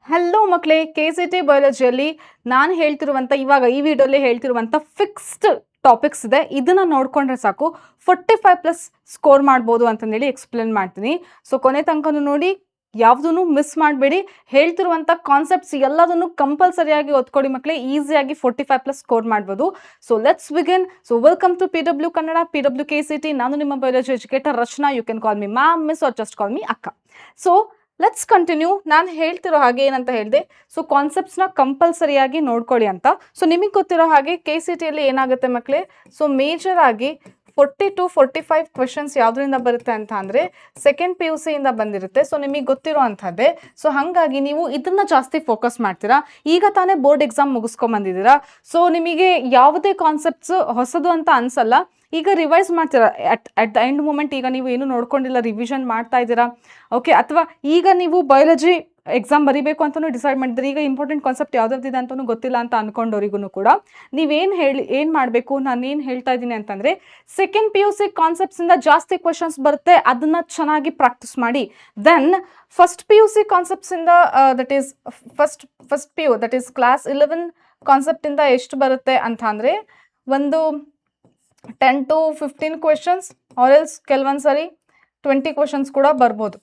Hello ಮಕ್ಕಳೇ, KCT ಬಯಾಲಜಿಯಲ್ಲಿ ನಾನು ಹೇಳ್ತಿರುವಂಥ ಇವಾಗ ಈ ವಿಡಿಯೋಲಿ ಹೇಳ್ತಿರುವಂಥ ಫಿಕ್ಸ್ಡ್ ಟಾಪಿಕ್ಸ್ ಇದೆ. ಇದನ್ನು ನೋಡಿಕೊಂಡ್ರೆ ಸಾಕು 45+ ಸ್ಕೋರ್ ಮಾಡ್ಬೋದು ಅಂತಂದೇಳಿ ಎಕ್ಸ್ಪ್ಲೇನ್ ಮಾಡ್ತೀನಿ. ಸೊ ಕೊನೆ ತನಕನೂ ನೋಡಿ, ಯಾವುದೂ ಮಿಸ್ ಮಾಡಬೇಡಿ. ಹೇಳ್ತಿರುವಂಥ ಕಾನ್ಸೆಪ್ಟ್ಸ್ ಎಲ್ಲದನ್ನು ಕಂಪಲ್ಸರಿಯಾಗಿ ಓದ್ಕೊಳ್ಳಿ ಮಕ್ಕಳೇ. ಈಸಿಯಾಗಿ 45+ ಸ್ಕೋರ್ ಮಾಡ್ಬೋದು. So let's begin. So welcome to PW Kannada, PW KCT. ನಾನು ನಿಮ್ಮ biology educator Rachana. You can call me ma'am, miss or just call me ಅಕ್ಕ. So let's continue. ನಾನು ಹೇಳ್ತಿರೋ ಹಾಗೆ ಏನಂತ ಹೇಳಿದೆ, ಸೊ ಕಾನ್ಸೆಪ್ಟ್ಸ್ನ ಕಂಪಲ್ಸರಿಯಾಗಿ ನೋಡ್ಕೊಳ್ಳಿ ಅಂತ. ಸೊ ನಿಮಗೆ ಗೊತ್ತಿರೋ ಹಾಗೆ KCTಯಲ್ಲಿ ಏನಾಗುತ್ತೆ ಮಕ್ಕಳೇ, ಸೊ ಮೇಜರ್ ಆಗಿ 40 to 45 ಕ್ವೆಶನ್ಸ್ ಯಾವುದರಿಂದ ಬರುತ್ತೆ ಅಂತ ಅಂದರೆ ಸೆಕೆಂಡ್ PUC ಇಂದ ಬಂದಿರುತ್ತೆ. ಸೊ ನಿಮಗೆ ಗೊತ್ತಿರೋ ಅಂಥದ್ದೇ. ಸೊ ಹಾಗಾಗಿ ನೀವು ಇದನ್ನ ಜಾಸ್ತಿ ಫೋಕಸ್ ಮಾಡ್ತೀರಾ. ಈಗ ತಾನೇ ಬೋರ್ಡ್ ಎಕ್ಸಾಮ್ ಮುಗಿಸ್ಕೊಂಬಂದಿದ್ದೀರಾ. ಸೊ ನಿಮಗೆ ಯಾವುದೇ ಕಾನ್ಸೆಪ್ಟ್ಸ್ ಹೊಸದು ಅಂತ ಅನ್ಸಲ್ಲ. ಈಗ ರಿವೈಸ್ ಮಾಡ್ತೀರಾ ಅಟ್ ದ ಎಂಡ್ ಮೂಮೆಂಟ್. ಈಗ ನೀವು ಏನು ನೋಡ್ಕೊಂಡಿಲ್ಲ, ರಿವಿಷನ್ ಮಾಡ್ತಾ ಇದ್ದೀರಾ, ಓಕೆ. ಅಥವಾ ಈಗ ನೀವು ಬಯಾಲಜಿ ಎಕ್ಸಾಮ್ ಬರೀಬೇಕು ಅಂತಲೂ ಡಿಸೈಡ್ ಮಾಡಿದ್ರೆ, ಈಗ ಇಂಪಾರ್ಟೆಂಟ್ ಕಾನ್ಸೆಪ್ಟ್ ಯಾವುದಾವ್ದಿದೆ ಅಂತಲೂ ಗೊತ್ತಿಲ್ಲ ಅಂತ ಅಂದ್ಕೊಂಡವ್ರಿಗೂ ಕೂಡ ಏನು ಮಾಡಬೇಕು, ನಾನು ಏನು ಹೇಳ್ತಾ ಇದ್ದೀನಿ ಅಂತಂದರೆ, ಸೆಕೆಂಡ್ PUC ಕಾನ್ಸೆಪ್ಟ್ಸಿಂದ ಜಾಸ್ತಿ ಕ್ವೆಶನ್ಸ್ ಬರುತ್ತೆ, ಅದನ್ನು ಚೆನ್ನಾಗಿ ಪ್ರಾಕ್ಟೀಸ್ ಮಾಡಿ. ದೆನ್ ಫಸ್ಟ್ PUC ಕಾನ್ಸೆಪ್ಟ್ಸಿಂದ that is first PU that is class 11 ಕಾನ್ಸೆಪ್ಟಿಂದ ಎಷ್ಟು ಬರುತ್ತೆ ಅಂತ ಅಂದರೆ ಒಂದು 10 to 15 ಕ್ವೆಶನ್ಸ್, ಆರ್ ಎಲ್ಸ್ ಕೆಲವೊಂದು ಸರಿ 20 ಕ್ವೆಶನ್ಸ್ ಕೂಡ ಬರ್ಬೋದು.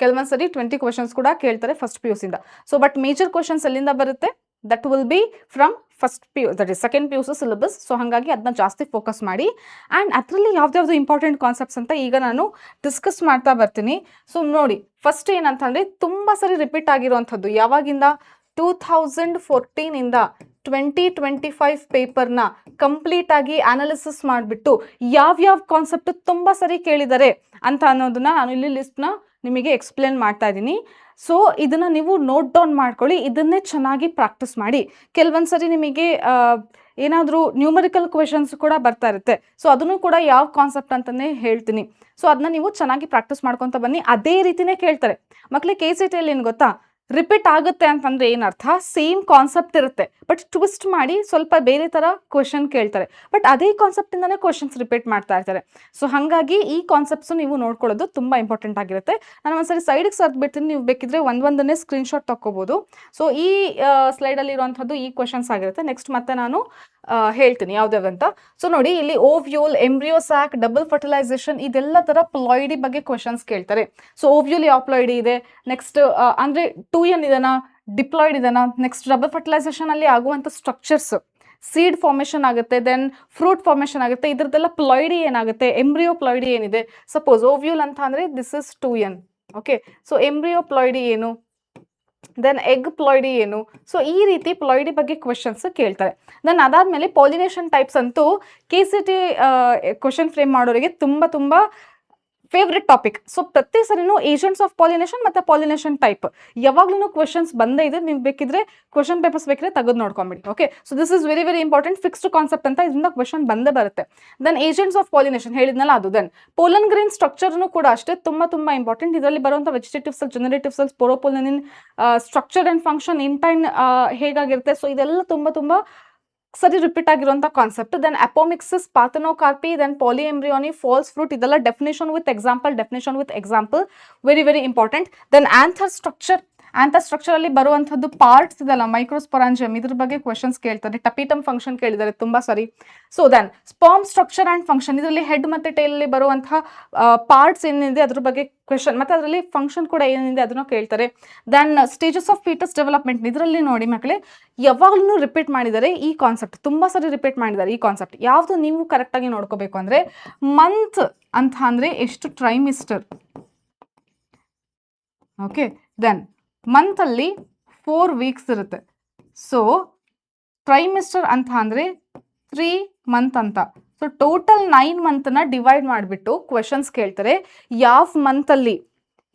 ಕೆಲವೊಂದು ಸರಿ 20 ಕ್ವೆಶನ್ಸ್ ಕೂಡ ಕೇಳ್ತಾರೆ ಫಸ್ಟ್ PUC ಇಂದ. ಸೊ ಬಟ್ ಮೇಜರ್ ಕ್ವೆಶನ್ಸ್ ಎಲ್ಲಿಂದ ಬರುತ್ತೆ, that will be from first PU that is second PUC syllabus. So ಹಾಗಾಗಿ ಅದನ್ನ ಜಾಸ್ತಿ ಫೋಕಸ್ ಮಾಡಿ. ಆ್ಯಂಡ್ ಅದರಲ್ಲಿ ಯಾವ್ದಾವ್ದು ಇಂಪಾರ್ಟೆಂಟ್ ಕಾನ್ಸೆಪ್ಟ್ಸ್ ಅಂತ ಈಗ ನಾನು ಡಿಸ್ಕಸ್ ಮಾಡ್ತಾ ಬರ್ತೀನಿ. ಸೊ ನೋಡಿ, ಫಸ್ಟ್ ಏನಂತಂದರೆ ತುಂಬ ಸರಿ ರಿಪೀಟ್ ಆಗಿರುವಂಥದ್ದು ಯಾವಾಗಿಂದ 2014ಇಂದ 2025 ಪೇಪರ್ನ ಕಂಪ್ಲೀಟಾಗಿ ಅನಾಲಿಸಿಸ್ ಮಾಡಿಬಿಟ್ಟು ಯಾವ್ಯಾವ ಕಾನ್ಸೆಪ್ಟ್ ತುಂಬ ಸರಿ ಕೇಳಿದ್ದಾರೆ ಅಂತ ಅನ್ನೋದನ್ನ ನಾನು ಇಲ್ಲಿ ಲಿಸ್ಟ್ನ ನಿಮಗೆ ಎಕ್ಸ್ಪ್ಲೇನ್ ಮಾಡ್ತಾ ಇದ್ದೀನಿ. ಸೊ ಇದನ್ನು ನೀವು ನೋಟ್ ಡೌನ್ ಮಾಡ್ಕೊಳ್ಳಿ, ಇದನ್ನೇ ಚೆನ್ನಾಗಿ ಪ್ರಾಕ್ಟೀಸ್ ಮಾಡಿ. ಕೆಲವೊಂದು ಸರಿ ನಿಮಗೆ ಏನಾದರೂ ನ್ಯೂಮರಿಕಲ್ ಕ್ವೆಶನ್ಸ್ ಕೂಡ ಬರ್ತಾ ಇರುತ್ತೆ. ಸೊ ಅದನ್ನು ಕೂಡ ಯಾವ ಕಾನ್ಸೆಪ್ಟ್ ಅಂತಲೇ ಹೇಳ್ತೀನಿ. ಸೊ ಅದನ್ನ ನೀವು ಚೆನ್ನಾಗಿ ಪ್ರಾಕ್ಟೀಸ್ ಮಾಡ್ಕೊತ ಬನ್ನಿ. ಅದೇ ರೀತಿಯೇ ಕೇಳ್ತಾರೆ ಮಕ್ಕಳಿಗೆ. KCTಯಲ್ಲಿ ಏನು ಗೊತ್ತಾ, ರಿಪೀಟ್ ಆಗುತ್ತೆ ಅಂತಂದರೆ ಏನರ್ಥ, ಸೇಮ್ ಕಾನ್ಸೆಪ್ಟ್ ಇರುತ್ತೆ ಬಟ್ ಟ್ವಿಸ್ಟ್ ಮಾಡಿ ಸ್ವಲ್ಪ ಬೇರೆ ಥರ ಕ್ವೆಶನ್ ಕೇಳ್ತಾರೆ. ಬಟ್ ಅದೇ ಕಾನ್ಸೆಪ್ಟಿಂದನೇ ಕ್ವೆಶನ್ಸ್ ರಿಪೀಟ್ ಮಾಡ್ತಾ ಇರ್ತಾರೆ. ಸೊ ಹಾಗಾಗಿ ಈ ಕಾನ್ಸೆಪ್ಟ್ಸು ನೀವು ನೋಡ್ಕೊಳ್ಳೋದು ತುಂಬ ಇಂಪಾರ್ಟೆಂಟ್ ಆಗಿರುತ್ತೆ. ನಾನು ಒಂದ್ಸರಿ ಸೈಡಿಗೆ ಸರ್ಬಿಡ್ತೀನಿ, ನೀವು ಬೇಕಿದ್ರೆ ಒಂದೊಂದನ್ನೇ ಸ್ಕ್ರೀನ್ಶಾಟ್ ತಗೋಬೋದು. ಸೊ ಈ ಸ್ಲೈಡಲ್ಲಿ ಇರುವಂಥದ್ದು ಈ ಕ್ವೆಶನ್ಸ್ ಆಗಿರುತ್ತೆ. ನೆಕ್ಸ್ಟ್ ಮತ್ತೆ ನಾನು ಹೇಳ್ತೀನಿ ಯಾವ್ದಾವಂತ. ಸೊ ನೋಡಿ, ಇಲ್ಲಿ ovule, embryo sac, double fertilisation, ಇದೆಲ್ಲ ಥರ ಪ್ಲಾಯ್ಡಿ ಬಗ್ಗೆ ಕ್ವೆಶನ್ಸ್ ಕೇಳ್ತಾರೆ. ಸೊ ಓವ್ಯೂಲ್ ಯಾವ ಪ್ಲಾಯ್ಡಿ ಇದೆ, ನೆಕ್ಸ್ಟ್ ಅಂದರೆ 2N ಇದೆನಾ, ಡಿಪ್ಲಾಯ್ಡ್ ಇದೆನಾ, ನೆಕ್ಸ್ಟ್ ಡಬಲ್ ಫರ್ಟಿಲೈಸೇಷನ್ ಅಲ್ಲಿ ಆಗುವಂಥ ಸ್ಟ್ರಕ್ಚರ್ಸ್, ಸೀಡ್ ಫಾರ್ಮೇಷನ್ ಆಗುತ್ತೆ, ದೆನ್ ಫ್ರೂಟ್ ಫಾರ್ಮೇಷನ್ ಆಗುತ್ತೆ, ಇದ್ರದ್ದೆಲ್ಲ ಪ್ಲಾಯ್ಡಿ ಏನಾಗುತ್ತೆ, ಎಂಬ್ರಿಯೋ ಪ್ಲಾಯ್ಡಿ ಏನಿದೆ. ಸಪೋಸ್ ಓವ್ಯೂಲ್ ಅಂತ ಅಂದರೆ this is 2N, okay. So embryo ploidy ಏನು, ದೆನ್ ಎಗ್ ಪ್ಲಾಯ್ಡಿ ಏನು. ಸೊ ಈ ರೀತಿ ಪ್ಲಾಯ್ಡಿ ಬಗ್ಗೆ ಕ್ವೆಶನ್ಸ್ ಕೇಳ್ತಾರೆ. ದೆನ್ ಅದಾದಮೇಲೆ ಪಾಲಿನೇಷನ್ ಟೈಪ್ಸ್ ಅಂತೂ KCT ಕ್ವೆಶನ್ ಫ್ರೇಮ್ ಮಾಡೋರಿಗೆ ತುಂಬ ಫೇವ್ರೆಟ್ ಟಾಪಿಕ್. ಸೊ ಪ್ರತಿ ಸರಿನೂ ಏಜೆಂಟ್ಸ್ ಆಫ್ ಪಾಲಿನೇಷನ್ ಮತ್ತು ಪಾಲಿನೇಷನ್ ಟೈಪ್ ಯಾವಾಗ್ಲೂ ಕ್ವೆಶನ್ಸ್ ಬಂದೇ ಇದೆ. ನೀವು ಬೇಕಿದ್ರೆ ಕ್ವೆಶನ್ ಪೇಪರ್ಸ್ ಬೇಕಿದ್ರೆ ತೆಗೆದು ನೋಡ್ಕೊಂಬಿಡಿ, okay. So this is very very important, fixed concept ಅಂತ, ಇದರಿಂದ ಕ್ವೆಶನ್ ಬಂದೇ ಬರುತ್ತೆ. ದೆನ್ ಏಜೆಂಟ್ಸ್ ಆಫ್ ಪಾಲಿನೇಷನ್ ಹೇಳಿದ್ನಲ್ಲ ಅದು. ದೆನ್ ಪೋಲನ್ ಗ್ರೀನ್ ಸ್ಟ್ರಕ್ಚರ್ನು ಕೂಡ ಅಷ್ಟೇ ತುಂಬ ಇಂಪಾರ್ಟೆಂಟ್. ಇದರಲ್ಲಿ ಬರುವಂಥ vegetative cells, generative cells, sporopollenin structure and function, intine ಹೇಗಾಗಿರುತ್ತೆ. ಸೊ ಇದೆಲ್ಲ ತುಂಬ ಸರಿ ರಿಪೀಟ್ ಆಗಿರುವಂಥ concept. Then apomixis, parthenocarpy, then polyembryony, false fruit, ಇದೆಲ್ಲ definition with example very very important. Then anther ಸ್ಟ್ರಕ್ಚರಲ್ಲಿ ಬರುವಂಥದ್ದು ಪಾರ್ಟ್ಸ್ ಇದೆಲ್ಲ, ಮೈಕ್ರೋಸ್ಪೊರಾಂಜಿಯಮ್, ಇದ್ರ ಬಗ್ಗೆ ಕ್ವೆಶನ್ಸ್ ಕೇಳ್ತಾರೆ. ಟಪಿಟಮ್ ಫಂಕ್ಷನ್ ಕೇಳಿದ್ದಾರೆ ತುಂಬ ಸರಿ. So then sperm structure and function, ಇದರಲ್ಲಿ ಹೆಡ್ ಮತ್ತು ಟೇಲಲ್ಲಿ ಬರುವಂತಹ ಪಾರ್ಟ್ಸ್ ಏನಿದೆ ಅದ್ರ ಬಗ್ಗೆ ಕ್ವೆಶನ್, ಮತ್ತು ಅದರಲ್ಲಿ ಫಂಕ್ಷನ್ ಕೂಡ ಏನಿದೆ ಅದನ್ನು ಕೇಳ್ತಾರೆ. Then stages of foetus development, ಇದರಲ್ಲಿ ನೋಡಿ ಮಕ್ಕಳೇ ಯಾವಾಗಲೂ ರಿಪೀಟ್ ಮಾಡಿದ್ದಾರೆ ಈ ಕಾನ್ಸೆಪ್ಟ್, ತುಂಬ ಸರಿ ರಿಪೀಟ್ ಮಾಡಿದ್ದಾರೆ ಈ ಕಾನ್ಸೆಪ್ಟ್. ಯಾವುದು ನೀವು ಕರೆಕ್ಟಾಗಿ ನೋಡ್ಕೋಬೇಕು ಅಂದರೆ, ಮಂತ್ ಅಂತ ಅಂದರೆ ಎಷ್ಟು ಟ್ರೈಮಿಸ್ಟರ್, ಓಕೆ. ದೆನ್ ಮಂತಲ್ಲಿ 4 ವೀಕ್ಸ್ ಇರುತ್ತೆ. ಸೊ ಟ್ರೈಮಿಸ್ಟರ್ ಅಂತ ಅಂದರೆ 3 ಮಂತ್ ಅಂತ. ಸೊ ಟೋಟಲ್ 9 ಮಂತನ್ನ ಡಿವೈಡ್ ಮಾಡಿಬಿಟ್ಟು ಕ್ವೆಶನ್ಸ್ ಕೇಳ್ತಾರೆ, ಯಾವ ಮಂತಲ್ಲಿ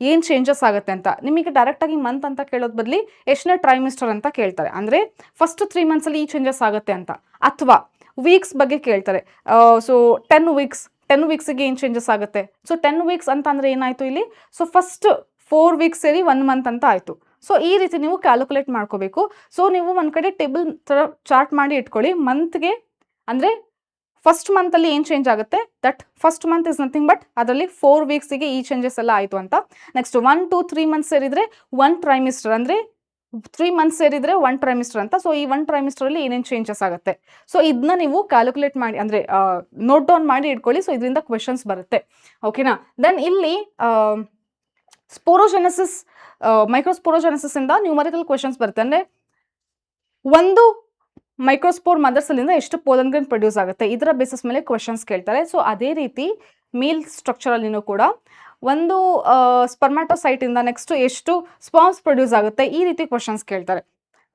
ಏನು ಚೇಂಜಸ್ ಆಗುತ್ತೆ ಅಂತ. ನಿಮಗೆ ಡೈರೆಕ್ಟಾಗಿ ಮಂತ್ ಅಂತ ಕೇಳೋದು ಬದಲಿ ಎಷ್ಟನೇ ಟ್ರೈಮಿಸ್ಟರ್ ಅಂತ ಕೇಳ್ತಾರೆ, ಅಂದರೆ ಫಸ್ಟ್ 3 ಮಂತ್ಸಲ್ಲಿ ಈ ಚೇಂಜಸ್ ಆಗುತ್ತೆ ಅಂತ. ಅಥವಾ ವೀಕ್ಸ್ ಬಗ್ಗೆ ಕೇಳ್ತಾರೆ. ಸೊ 10 ವೀಕ್ಸಿಗೆ ಏನು ಚೇಂಜಸ್ ಆಗುತ್ತೆ. ಸೊ 10 ವೀಕ್ಸ್ ಅಂತ ಅಂದರೆ ಏನಾಯಿತು ಇಲ್ಲಿ, ಸೊ ಫಸ್ಟ್ 4 ವೀಕ್ಸ್ ಸೇರಿ 1 ಮಂತ್ ಅಂತ ಆಯಿತು. ಸೊ ಈ ರೀತಿ ನೀವು ಕ್ಯಾಲ್ಕುಲೇಟ್ ಮಾಡ್ಕೋಬೇಕು. ಸೊ ನೀವು ಒಂದು ಕಡೆ ಟೇಬಲ್ ಥರ ಚಾರ್ಟ್ ಮಾಡಿ ಇಟ್ಕೊಳ್ಳಿ. ಮಂತ್ಗೆ ಅಂದರೆ ಫಸ್ಟ್ ಮಂತಲ್ಲಿ ಏನು ಚೇಂಜ್ ಆಗುತ್ತೆ, that first month is nothing but ಅದರಲ್ಲಿ 4 ವೀಕ್ಸಿಗೆ ಈ ಚೇಂಜಸ್ ಎಲ್ಲ ಆಯಿತು ಅಂತ. ನೆಕ್ಸ್ಟ್ 1 2 3 ಮಂತ್ಸ್ ಸೇರಿದರೆ 1 ಟ್ರೈಮಿಸ್ಟರ್ ಅಂದರೆ 3 ಮಂತ್ಸ್ ಸೇರಿದ್ರೆ 1 ಟ್ರೈಮಿಸ್ಟರ್ ಅಂತ. ಸೊ ಈ 1 ಟ್ರೈಮಿಸ್ಟರಲ್ಲಿ ಏನೇನು ಚೇಂಜಸ್ ಆಗುತ್ತೆ. ಸೊ ಇದನ್ನ ನೀವು ಕ್ಯಾಲ್ಕುಲೇಟ್ ಮಾಡಿ ಅಂದರೆ ನೋಟ್ ಡೌನ್ ಮಾಡಿ ಇಟ್ಕೊಳ್ಳಿ. ಸೊ ಇದರಿಂದ ಕ್ವೆಶನ್ಸ್ ಬರುತ್ತೆ. ಓಕೆನಾ. ದೆನ್ ಇಲ್ಲಿ ಸ್ಪೋರೋಜೆನೆಸಿಸ್ ಮೈಕ್ರೋಸ್ಪೋರೋಜೆನೆಸಿಸ್ ಇಂದ ನ್ಯೂಮರಿಕಲ್ ಕ್ವೆಶನ್ಸ್ ಬರುತ್ತೆ. ಅಂದರೆ ಒಂದು ಮೈಕ್ರೋಸ್ಪೋರ್ ಮದರ್ಸಲ್ಲಿಂದ ಎಷ್ಟು ಪೋಲನ್ ಗ್ರೇನ್ ಪ್ರೊಡ್ಯೂಸ್ ಆಗುತ್ತೆ, ಇದರ ಬೇಸಿಸ್ ಮೇಲೆ ಕ್ವೆಶನ್ಸ್ ಕೇಳ್ತಾರೆ. ಸೊ ಅದೇ ರೀತಿ ಮೀಲ್ ಸ್ಟ್ರಕ್ಚರಲ್ಲಿನೂ ಕೂಡ ಒಂದು ಸ್ಪರ್ಮ್ಯಾಟೋಸೈಟ್ ಇಂದ ನೆಕ್ಸ್ಟ್ ಎಷ್ಟು ಸ್ಪಾಮ್ಸ್ ಪ್ರೊಡ್ಯೂಸ್ ಆಗುತ್ತೆ, ಈ ರೀತಿ ಕ್ವಶನ್ಸ್ ಕೇಳ್ತಾರೆ.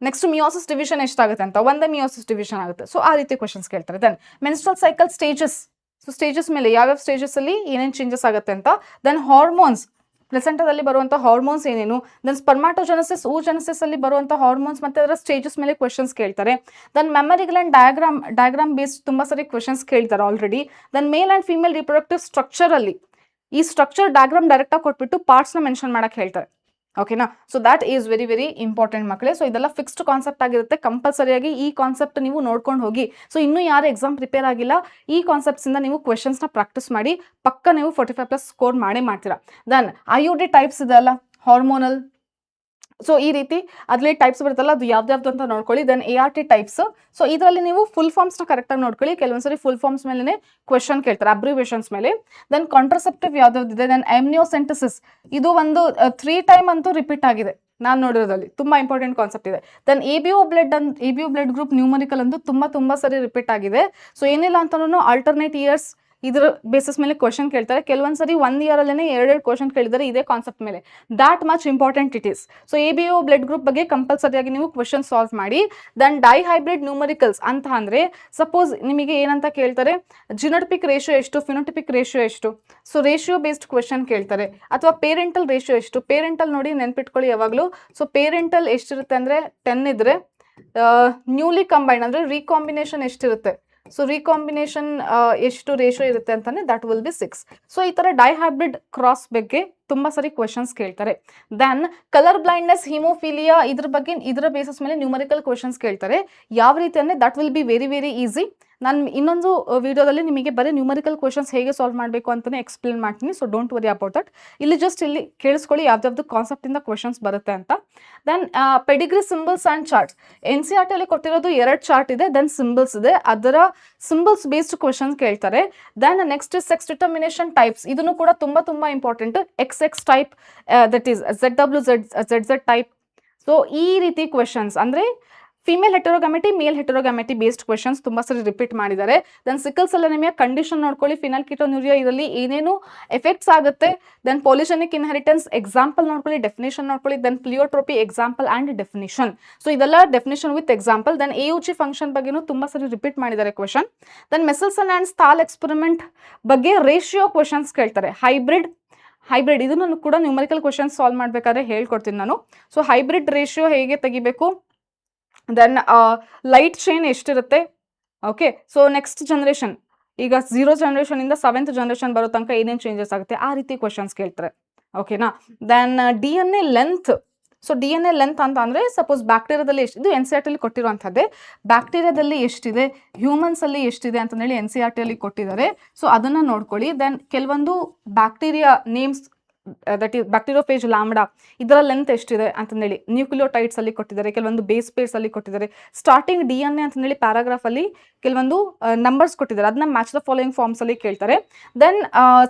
ನೆಕ್ಸ್ಟ್ ಮಿಯೋಸಿಸ್ ಡಿವಿಷನ್ ಎಷ್ಟಾಗುತ್ತೆ ಅಂತ, ಒಂದೇ ಮಿಯೋಸಿಸ್ ಡಿವಿಷನ್ ಆಗುತ್ತೆ. ಸೊ ಆ ರೀತಿ ಕ್ವಶನ್ಸ್ ಕೇಳ್ತಾರೆ. Then menstrual cycle stages, so stages ಮೇಲೆ ಯಾವ್ಯಾವ ಸ್ಟೇಜಸ್ ಅಲ್ಲಿ ಏನೇನು ಚೇಂಜಸ್ ಆಗುತ್ತೆ ಅಂತ. ದೆನ್ ಹಾರ್ಮೋನ್ಸ್, ಪ್ಲೆಸೆಂಟಾದಲ್ಲಿ ಬರುವಂಥ ಹಾರ್ಮೋನ್ಸ್ ಏನೇನು. ದೆನ್ ಸ್ಪರ್ಮಾಟೋಜೆನೆಸಿಸ್, ಓಜೆನೆಸಿಸ್ ಅಲ್ಲಿ ಬರುವಂಥ ಹಾರ್ಮೋನ್ಸ್ ಮತ್ತೆ ಅದರ ಸ್ಟೇಜಸ್ ಮೇಲೆ ಕ್ವೆಶನ್ಸ್ ಕೇಳ್ತಾರೆ. Then mammary gland diagram based ತುಂಬಾ ಸರಿ ಕ್ವೆಶನ್ಸ್ ಕೇಳ್ತಾರೆ already. Then male and female reproductive structure ಅಲ್ಲಿ ಈ ಸ್ಟ್ರಕ್ಚರ್ ಡಯಾಗ್ರಾಮ್ ಡೈರೆಕ್ಟ್ ಆಗಿ ಕೊಟ್ಬಿಟ್ಟು ಪಾರ್ಟ್ಸ್ನ ಮೆನ್ಷನ್ ಮಾಡಕ್ಕೆ ಹೇಳ್ತಾರೆ. ಓಕೆನಾ. So that is very very important ಮಕ್ಕಳೇ. ಸೊ ಇದೆಲ್ಲ ಫಿಕ್ಸ್ಡ್ ಕಾನ್ಸೆಪ್ಟ್ ಆಗಿರುತ್ತೆ. ಕಂಪಲ್ಸರಿಯಾಗಿ ಈ ಕಾನ್ಸೆಪ್ಟ್ ನೀವು ನೋಡ್ಕೊಂಡು ಹೋಗಿ. ಸೊ ಇನ್ನೂ ಯಾರು ಎಕ್ಸಾಮ್ ಪ್ರಿಪೇರ್ ಆಗಿಲ್ಲ, ಈ ಕಾನ್ಸೆಪ್ಟ್ಸ್ ಇಂದ ನೀವು ಕ್ವೆಶನ್ಸ್ನ ಪ್ರಾಕ್ಟೀಸ್ ಮಾಡಿ ಪಕ್ಕ ನೀವು 45+ ಸ್ಕೋರ್ ಮಾಡೇ ಮಾಡ್ತೀರಾ. ದೆನ್ IUD ಟೈಪ್ಸ್ ಇದೆ ಅಲ್ಲ, ಹಾರ್ಮೋನಲ್. ಸೊ ಈ ರೀತಿ ಅದರಲ್ಲಿ ಟೈಪ್ಸ್ ಬರುತ್ತಲ್ಲ, ಅದು ಯಾವ್ದು ಅಂತ ನೋಡ್ಕೊಳ್ಳಿ. Then ART types. ಸೊ ಇದರಲ್ಲಿ ನೀವು ಫುಲ್ ಫಾರ್ಮ್ಸ್ನ ಕರೆಕ್ಟಾಗಿ ನೋಡ್ಕೊಳ್ಳಿ. ಕೆಲವೊಂದ್ಸರಿ ಫುಲ್ ಫಾರ್ಮ್ಸ್ ಮೇಲೆ ಕ್ವೆಶನ್ ಕೇಳ್ತಾರೆ, ಅಬ್ರಿವೇಷನ್ಸ್ ಮೇಲೆ. ದೆನ್ ಕಾಂಟ್ರಸೆಪ್ಟಿವ್ ಯಾವ್ದಾವ್ದಿದೆ. ದೆನ್ ಎಮ್ನಿಯೋಸೆಂಟಸಿಸ್, ಇದು ಒಂದು 3 ಟೈಮ್ ಅಂತೂ ರಿಪೀಟ್ ಆಗಿದೆ ನಾನು ನೋಡಿರೋದ್ರಲ್ಲಿ, ತುಂಬಾ ಇಂಪಾರ್ಟೆಂಟ್ ಕಾನ್ಸೆಪ್ಟ್ ಇದೆ. Then ABO blood group numerical ಅಂತೂ ತುಂಬಾ ಸರಿ ರಿಪೀಟ್ ಆಗಿದೆ. ಸೊ ಏನಿಲ್ಲ ಅಂತನೂ ಆಲ್ಟರ್ನೇಟ್ ಇಯರ್ಸ್ ಇದ್ರ ಬೇಸಿಸ್ ಮೇಲೆ ಕ್ವಶನ್ ಕೇಳ್ತಾರೆ. ಕೆಲವೊಂದ್ಸರಿ 1 ಇಯರ್ ಅಲ್ಲೇ 2 ಕ್ವಶನ್ ಕೇಳಿದ್ದಾರೆ ಇದೇ ಕಾನ್ಸೆಪ್ಟ್ ಮೇಲೆ. That much important it is. So ABO blood group ಬಗ್ಗೆ ಕಂಪಲ್ಸರಿಯಾಗಿ ನೀವು ಕ್ವಶನ್ ಸಾಲ್ವ್ ಮಾಡಿ. ದೆನ್ ಡೈಹೈಬ್ರಿಡ್ ನ್ಯೂಮರಿಕಲ್ಸ್ ಅಂತ ಅಂದ್ರೆ ಸಪೋಸ್ ನಿಮಗೆ ಏನಂತ ಕೇಳ್ತಾರೆ, ಜಿನೋಟಿಪಿಕ್ ರೇಷಿಯೋ ಎಷ್ಟು, ಫಿನೋಟಿಪಿಕ್ ರೇಷಿಯೋ ಎಷ್ಟು. ಸೊ ರೇಷಿಯೋ ಬೇಸ್ಡ್ ಕ್ವಶನ್ ಕೇಳ್ತಾರೆ. ಅಥವಾ ಪೇರೆಂಟಲ್ ರೇಷಿಯೋ ಎಷ್ಟು. ಪೇರೆಂಟಲ್ ನೋಡಿ ನೆನ್ಪಿಟ್ಕೊಳ್ಳಿ ಯಾವಾಗಲೂ. ಸೊ ಪೇರೆಂಟಲ್ ಎಷ್ಟಿರುತ್ತೆ ಅಂದ್ರೆ 10 ಇದ್ರೆ, ನ್ಯೂಲಿ ಕಂಬೈಂಡ್ ಅಂದ್ರೆ ರೀಕಾಂಬಿನೇಷನ್ ಎಷ್ಟಿರುತ್ತೆ. ಸೊ ರೀಕಾಂಬಿನೇಷನ್ ಎಷ್ಟು ರೇಷಿಯೋ ಇರುತ್ತೆ ಅಂತಾನೆ ದಟ್ ವಿಲ್ ಬಿ 6. ಸೊ ಈ ತರ ಡೈಹೈಬ್ರಿಡ್ ಕ್ರಾಸ್ ಬಗ್ಗೆ ತುಂಬಾ ಸರಿ ಕ್ವೆಶನ್ಸ್ ಕೇಳ್ತಾರೆ. ದೆನ್ ಕಲರ್ ಬ್ಲೈಂಡ್ನೆಸ್, ಹಿಮೋಫಿಲಿಯಾ, ಇದ್ರ ಬಗ್ಗೆ ಇದರ ಬೇಸಿಸ್ ಮೇಲೆ ನ್ಯೂಮರಿಕಲ್ ಕ್ವೆಶನ್ಸ್ ಕೇಳ್ತಾರೆ. ಯಾವ ರೀತಿ ಅಂದ್ರೆ that will be very very easy. ನಾನು ಇನ್ನೊಂದು ವಿಡಿಯೋದಲ್ಲಿ ನಿಮಗೆ ಬರೀ ನ್ಯೂಮರಿಕಲ್ ಕ್ವೆಶನ್ಸ್ ಹೇಗೆ ಸಾಲ್ವ್ ಮಾಡಬೇಕು ಅಂತಾನೆ ಎಕ್ಸ್ಪ್ಲೇನ್ ಮಾಡ್ತೀನಿ. So don't worry about that. ಇಲ್ಲಿ ಕೇಳಿಸ್ಕೊಳ್ಳಿ ಯಾವ್ದಾವ್ದು ಕಾನ್ಸೆಪ್ಟ್ ಇಂದ ಕ್ವೆಶನ್ಸ್ ಬರುತ್ತೆ ಅಂತ. Then pedigree symbols and charts. NCERT ಅಲ್ಲಿ ಕೊಟ್ಟಿರೋದು 2 ಚಾರ್ಟ್ ಇದೆ. ದೆನ್ ಸಿಂಬಲ್ಸ್ ಇದೆ, ಅದರ ಸಿಂಬಲ್ಸ್ ಬೇಸ್ಡ್ ಕ್ವೆಶನ್ಸ್ ಕೇಳ್ತಾರೆ. Then next sex determination types, ಇದನ್ನು ಕೂಡ ತುಂಬಾ important. XX type, that is ZWZ type. So ಈ ರೀತಿ ಕ್ವೆಶನ್ಸ್ ಅಂದ್ರೆ female heterogamety, male heterogamety based questions ತುಂಬಾ ಸರಿ ರಿಪೀಟ್ ಮಾಡಿದ್ದಾರೆ. Then sickle cell anaemia condition ನೋಡ್ಕೊಳ್ಳಿ. ಫಿನೈಲ್ಕೆಟೋನ್ಯೂರಿಯಾ, ಇದರಲ್ಲಿ ಏನೇನು ಎಫೆಕ್ಟ್ಸ್ ಆಗುತ್ತೆ. ದೆನ್ ಪಾಲಿಜೆನಿಕ್ ಇನ್ಹೆರಿಟೆನ್ಸ್ ಎಕ್ಸಾಂಪಲ್ ನೋಡ್ಕೊಳ್ಳಿ, ಡೆಫಿನೇಷನ್ ನೋಡ್ಕೊಳ್ಳಿ. Then pleiotropy example and definition. So ಇದೆಲ್ಲ definition with example. Then AUG function ಬಗ್ಗೆನೂ ತುಂಬಾ ಸರಿ ರಿಪೀಟ್ ಮಾಡಿದ್ದಾರೆ question. Then Meselson and Stahl experiment ಬಗ್ಗೆ ರೇಷಿಯೋ ಕ್ವೆಶನ್ಸ್ ಕೇಳ್ತಾರೆ. ಹೈಬ್ರಿಡ್ ಇದನ್ನು ಕೂಡ ನ್ಯೂಮರಿಕಲ್ ಕ್ವೆಶನ್ಸ್ ಸಾಲ್ವ್ ಮಾಡಬೇಕಾದ್ರೆ ಹೇಳ್ಕೊಡ್ತೀನಿ ನಾನು. ಸೊ ಹೈಬ್ರಿಡ್ ರೇಷಿಯೋ ಹೇಗೆ ತೆಗಿಬೇಕು. ದೆನ್ ಲೈಟ್ ಚೈನ್ ಎಷ್ಟಿರುತ್ತೆ. ಓಕೆ. ಸೊ ನೆಕ್ಸ್ಟ್ ಜನರೇಷನ್, ಈಗ 0 ಜನರೇಷನ್ ಇಂದ 7th ಜನರೇಷನ್ ಬರೋ ತನಕ ಏನೇನು ಚೇಂಜಸ್ ಆಗುತ್ತೆ, ಆ ರೀತಿ ಕ್ವೆಶನ್ಸ್ ಕೇಳ್ತಾರೆ. ಓಕೆನಾ. Then DNA length. So DNA length ಅಂತ ಅಂದ್ರೆ ಸಪೋಸ್ ಬ್ಯಾಕ್ಟೀರಿಯಾದಲ್ಲಿ ಎಷ್ಟು, ಇದು NCERT ಅಲ್ಲಿ ಕೊಟ್ಟಿರುವಂಥದ್ದೇ. ಬ್ಯಾಕ್ಟೀರಿಯಾದಲ್ಲಿ ಎಷ್ಟಿದೆ, ಹ್ಯೂಮನ್ಸ್ ಅಲ್ಲಿ ಎಷ್ಟಿದೆ ಅಂತಂದೇಳಿ NCERT ಅಲ್ಲಿ ಕೊಟ್ಟಿದ್ದಾರೆ. ಸೊ ಅದನ್ನ ನೋಡ್ಕೊಳ್ಳಿ. ದೆನ್ ಕೆಲವೊಂದು bacteria names, that is bacteriophage lambda, ಇದರ ಲೆಂತ್ ಎಷ್ಟಿದೆ ಅಂತಂದೇಳಿ ನ್ಯೂಕ್ಲಿಯೋಟೈಡ್ಸ್ ಅಲ್ಲಿ ಕೊಟ್ಟಿದ್ದಾರೆ. ಕೆಲವೊಂದು ಬೇಸ್ ಪೇರ್ಸ್ ಅಲ್ಲಿ ಕೊಟ್ಟಿದ್ದಾರೆ. ಸ್ಟಾರ್ಟಿಂಗ್ DNA ಅಂತಂದೇಳಿ ಪ್ಯಾರಾಗ್ರಾಫ್ ಅಲ್ಲಿ ಕೆಲವೊಂದು ನಂಬರ್ಸ್ ಕೊಟ್ಟಿದ್ದಾರೆ. ಅದನ್ನ ಮ್ಯಾಚ್ ದ ಫಾಲೋಯಿಂಗ್ ಫಾರ್ಮ್ಸ್ ಅಲ್ಲಿ ಕೇಳ್ತಾರೆ. ದೆನ್